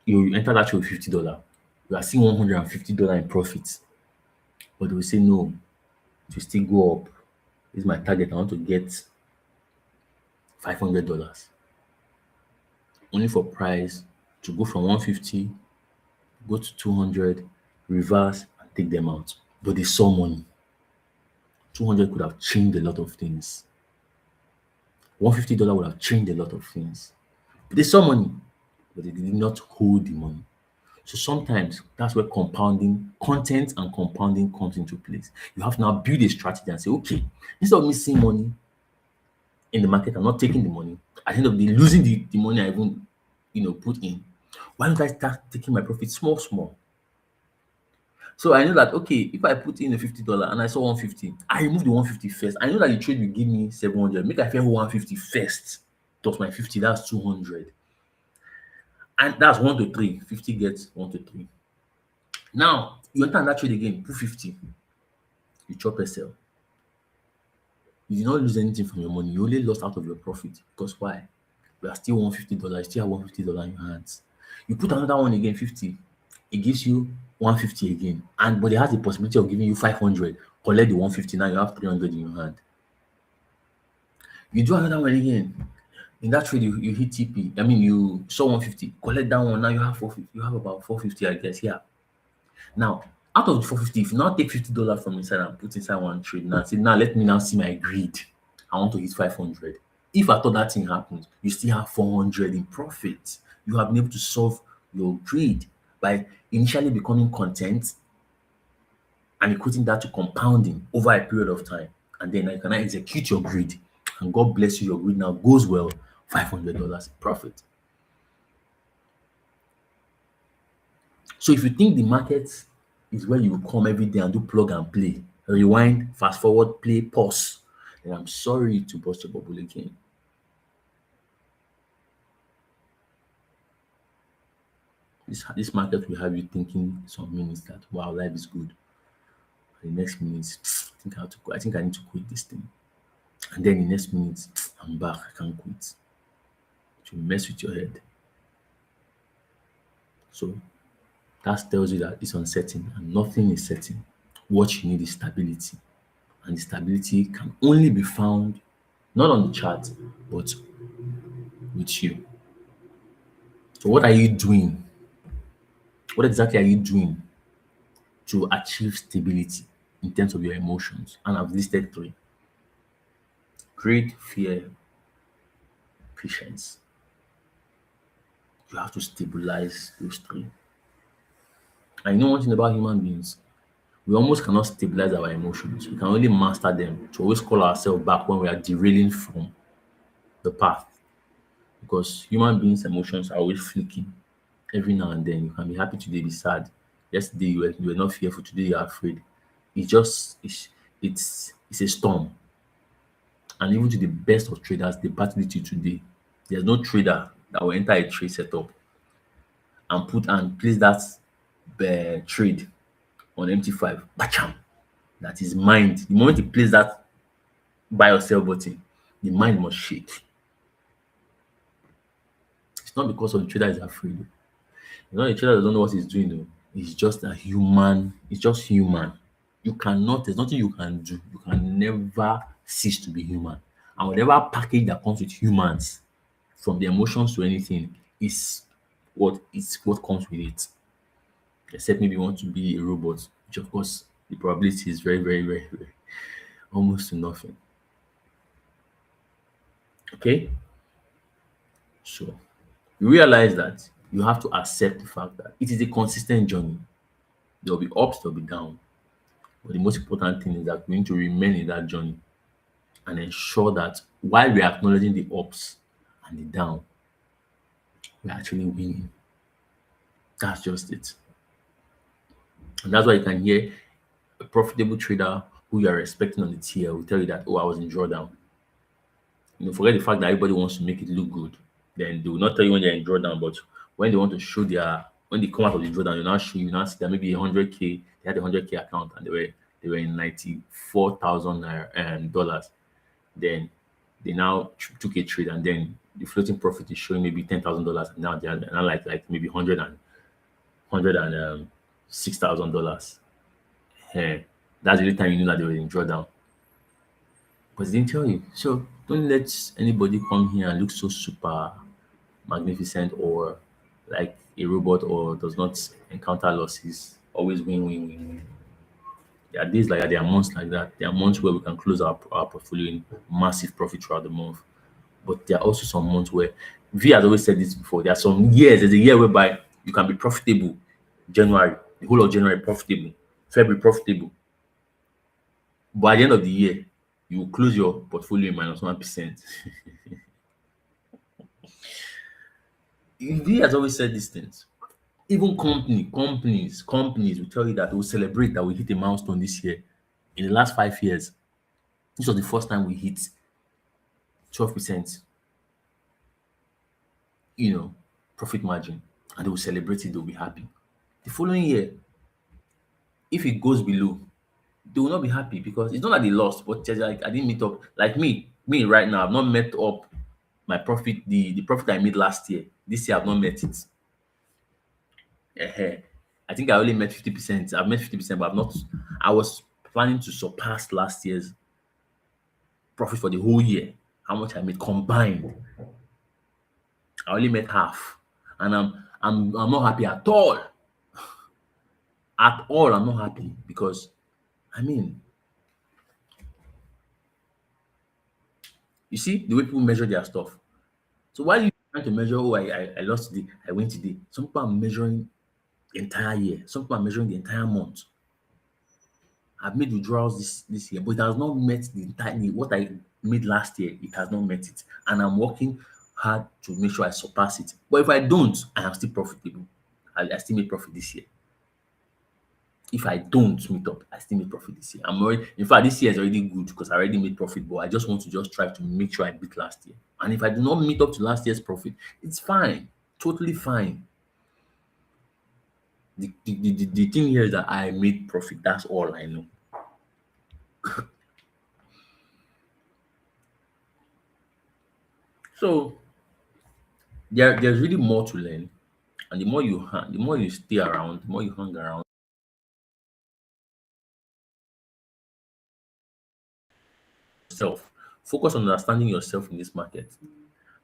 you enter that trade with $50. You are seeing $150 in profit. But they will say no, to still go up. This is my target. I want to get $500. Only for price to go from 150, go to 200, reverse, and take them out. But they saw money. 200 could have changed a lot of things. $150 would have changed a lot of things. But they saw money, but they did not hold the money. So sometimes that's where compounding, content and compounding comes into place. You have to now build a strategy and say, okay, instead of me seeing money in the market, I'm not taking the money. At the end of the day, losing the money I even put in. Why don't I start taking my profit small? So I know that, okay, if I put in the $50 and I saw 150, I remove the 150 first. I know that the trade will give me 700. Make I fair 150 first. Plus my 50, that's 200. And that's 1 to 3. 50 gets 1 to 3. Now, you enter that trade again, put 50. You chop SL. You did not lose anything from your money. You only lost out of your profit. Because why? You are still $150. You still have $150 in your hands. You put another one again, 50. It gives you 150 again. But it has the possibility of giving you 500. Collect the 150. Now you have 300 in your hand. You do another one again. In that trade, you hit TP. I mean, you saw 150. Collect that one. Now you have 450. You have about 450, I guess. Yeah. Now, out of the 450, if you now take $50 from inside and put inside one trade, now say, now let me now see my greed. I want to hit 500. If I thought that thing happens, you still have 400 in profit. You have been able to solve your greed by initially becoming content and equating that to compounding over a period of time. And then you can now execute your greed. And God bless you, your greed now goes well, $500 profit. So if you think the market is where you will come every day and do plug and play, rewind, fast forward, play, pause, then I'm sorry to burst your bubble again. This market will have you thinking some minutes that, wow, life is good. And the next minute, I think I need to quit this thing. And then the next minute, I'm back, I can't quit. It will mess with your head. So that tells you that it's uncertain and nothing is certain. What you need is stability. And the stability can only be found not on the chart, but with you. So what are you doing What exactly are you doing to achieve stability in terms of your emotions? And I've listed three: greed, fear, patience. You have to stabilize those three. I know one thing about human beings. We almost cannot stabilize our emotions. We can only master them to always call ourselves back when we are derailing from the path. Because human beings' emotions are always flicking every now and then. You can be happy today, be sad. Yesterday you were not fearful, today you are afraid. It's a storm. And even to the best of traders, they battle it today. There's no trader that will enter a trade setup and put and place that trade on MT5. Bacham! That is mind. The moment he plays that buy or sell button, the mind must shake. It's not because of the trader is afraid. You know, the trader doesn't know what he's doing. Though. He's just a human. It's just human. You cannot. There's nothing you can do. You can never cease to be human. And whatever package that comes with humans, from the emotions to anything, is what comes with it. Except maybe you want to be a robot, which of course the probability is very, very, very, very almost to nothing. Okay, so you realize that you have to accept the fact that it is a consistent journey. There will be ups, there will be down. But the most important thing is that we need to remain in that journey and ensure that while we are acknowledging the ups and the down, we're actually winning. That's just it. And that's why you can hear a profitable trader who you are expecting on the tier will tell you that, oh, I was in drawdown. Forget the fact that everybody wants to make it look good. Then they will not tell you when they're in drawdown, but when they want to show when they come out of the drawdown, you now see that maybe 100K, they had a 100K account and they were in $94,000 dollars. Then they now took a trade and then the floating profit is showing maybe $10,000 and now they're now like maybe 106,000 dollars. That's the only time you know that they were in drawdown. But they didn't tell you. So don't let anybody come here and look so super magnificent or like a robot or does not encounter losses. Always win, win, win, win. There are days like that, there are months like that. There are months where we can close our portfolio in massive profit throughout the month. But there are also some months where V has always said this before. There are some years, there's a year whereby you can be profitable. January, the whole of January profitable, February profitable. But at the end of the year, you will close your portfolio in -1%. V has always said these things. Even companies will tell you that they will celebrate that we hit a milestone this year. In the last 5 years, this was the first time we hit 12%, you know, profit margin, and they will celebrate it, they'll be happy. The following year, if it goes below, they will not be happy because it's not that they lost, but just like I didn't meet up. Like me right now, I've not met up my profit, the profit I made last year. This year I've not met it. Ehen. I think I only met 50%. I've met 50%, but I've not. I was planning to surpass last year's profit for the whole year. How much I made combined. I only met half. And I'm not happy at all. At all, I'm not happy because I mean, you see the way people measure their stuff. So while you trying to measure, oh, I lost today, I win today. Some people are measuring the entire year. Some people are measuring the entire month. I've made withdrawals this year, but it has not met the entire what I made last year. It has not met it, and I'm working hard to make sure I surpass it. But if I don't, I am still profitable. I still make profit this year. If I don't meet up, I still make profit this year. I'm already, in fact, this year is already good because I already made profit, but I just want to just try to make sure I beat last year. And if I do not meet up to last year's profit, it's fine, totally fine. The thing here is that I made profit. That's all I know. So there's really more to learn. And the more you stay around, the more you hang around yourself. Focus on understanding yourself in this market.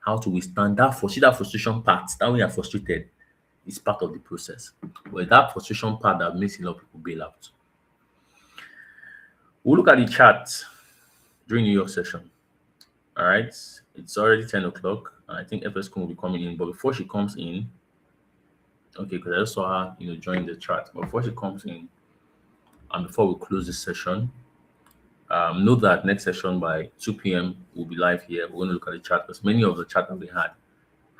How to withstand that frustration part. That when you're frustrated, It's part of the process. But that frustration part that makes a lot of people bail out. We'll look at the chat during New York session. All right. It's already 10 o'clock. And I think FS will be coming in. But before she comes in, okay, because I just saw her, join the chat. But before she comes in, and before we close this session, know that next session by 2 p.m. we'll be live here. We're going to look at the chat because many of the chat that we had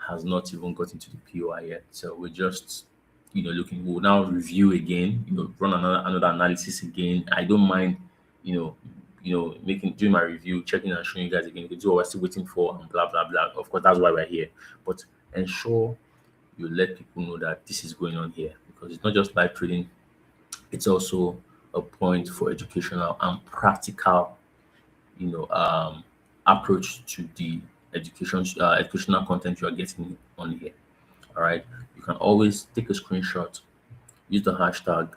has not even got into the POI yet. So we're just, looking. We'll now review again. Run another analysis again. I don't mind, you know, doing my review, checking and showing you guys again. You can do what we're still waiting for and blah blah blah. Of course, that's why we're here. But ensure you let people know that this is going on here because it's not just live trading. It's also a point for educational and practical, you know, um, approach to the educational content you are getting on here. All right. You can always take a screenshot, use the hashtag,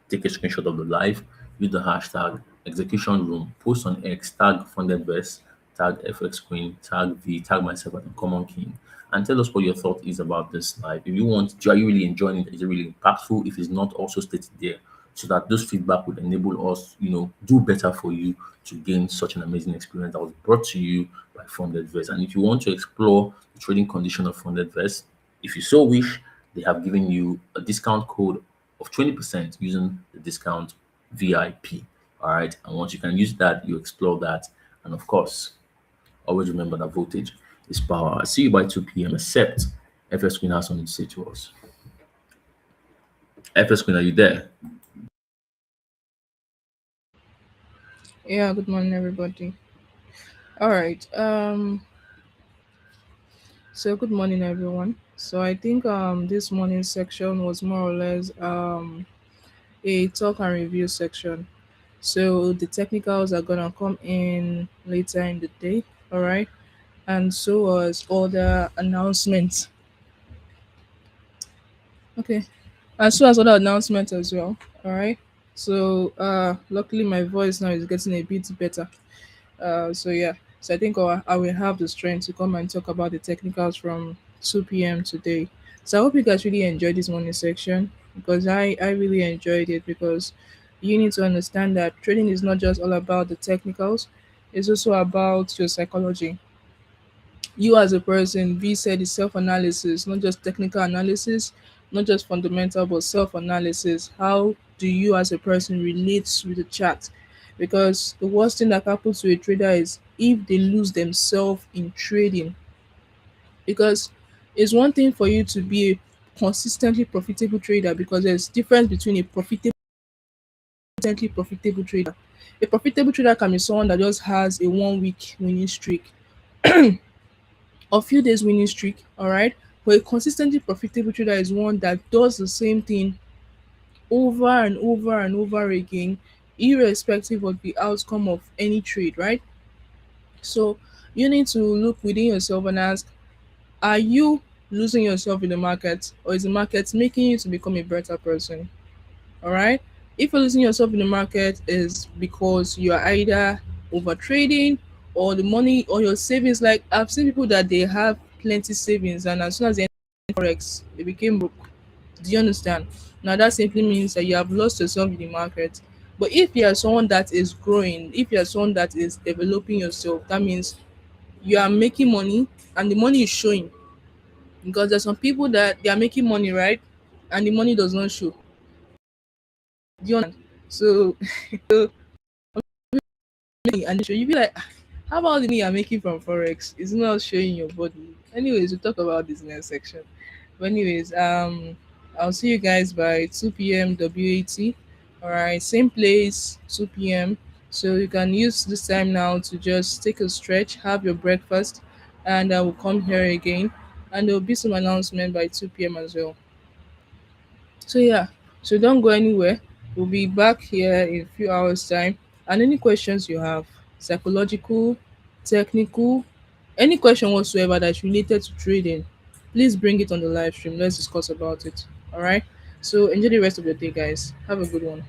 take a screenshot of the live, use the hashtag execution room, post on X, tag FundedVerse, tag FX Queen, tag V, tag myself at Common King, and tell us what your thought is about this live. If you want, are you really enjoying it? Is it really impactful? If it's not, also state it there so that those feedback would enable us, do better for you to gain such an amazing experience that was brought to you by FundedVerse. And if you want to explore the trading condition of FundedVerse, if you so wish, they have given you a discount code of 20% using the discount VIP. All right. And once you can use that, you explore that. And of course, always remember that voltage is power. I'll see you by 2 p.m. except FS Queen has something to say to us. FS Queen, are you there? Yeah, good morning, everybody. All right. So good morning, everyone. So I think this morning's section was more or less a talk and review section. So the technicals are gonna come in later in the day. All right, and so was other announcements. Okay, and so as other announcements as well. All right. So luckily my voice now is getting a bit better. So yeah, so I think I will have the strength to come and talk about the technicals from 2 p.m. today. So I hope you guys really enjoyed this morning section because I really enjoyed it because you need to understand that trading is not just all about the technicals, it's also about your psychology. You as a person, V said is self analysis, not just technical analysis, not just fundamental, but self analysis. How do you as a person relate with the chart? Because the worst thing that happens to a trader is if they lose themselves in trading. Because it's one thing for you to be a consistently profitable trader because there's difference between a consistently profitable trader. A profitable trader can be someone that just has a 1 week winning streak or few days winning streak, all right? But a consistently profitable trader is one that does the same thing over and over and over again, irrespective of the outcome of any trade, right? So you need to look within yourself and ask, are you losing yourself in the market or is the market making you to become a better person? All right. If you're losing yourself in the market is because you are either over trading or the money or your savings. Like I've seen people that they have plenty savings and as soon as they enter forex, they became broke. Do you understand? Now that simply means that you have lost yourself in the market. But if you are someone that is growing, if you are someone that is developing yourself, that means you are making money and the money is showing. Because there's some people that they are making money, right? And the money does not show. Do you understand? So and so you be like, "Ah, how about the money you're making from forex? It's not showing your body." Anyways, we'll talk about this next section. But anyways, I'll see you guys by 2 p.m. WAT. All right, same place, 2 p.m. So you can use this time now to just take a stretch, have your breakfast, and I will come here again. And there will be some announcement by 2 p.m. as well. So yeah, so don't go anywhere. We'll be back here in a few hours' time. And any questions you have, psychological, technical, any question whatsoever that's related to trading, please bring it on the live stream. Let's discuss about it. All right. So enjoy the rest of your day, guys. Have a good one.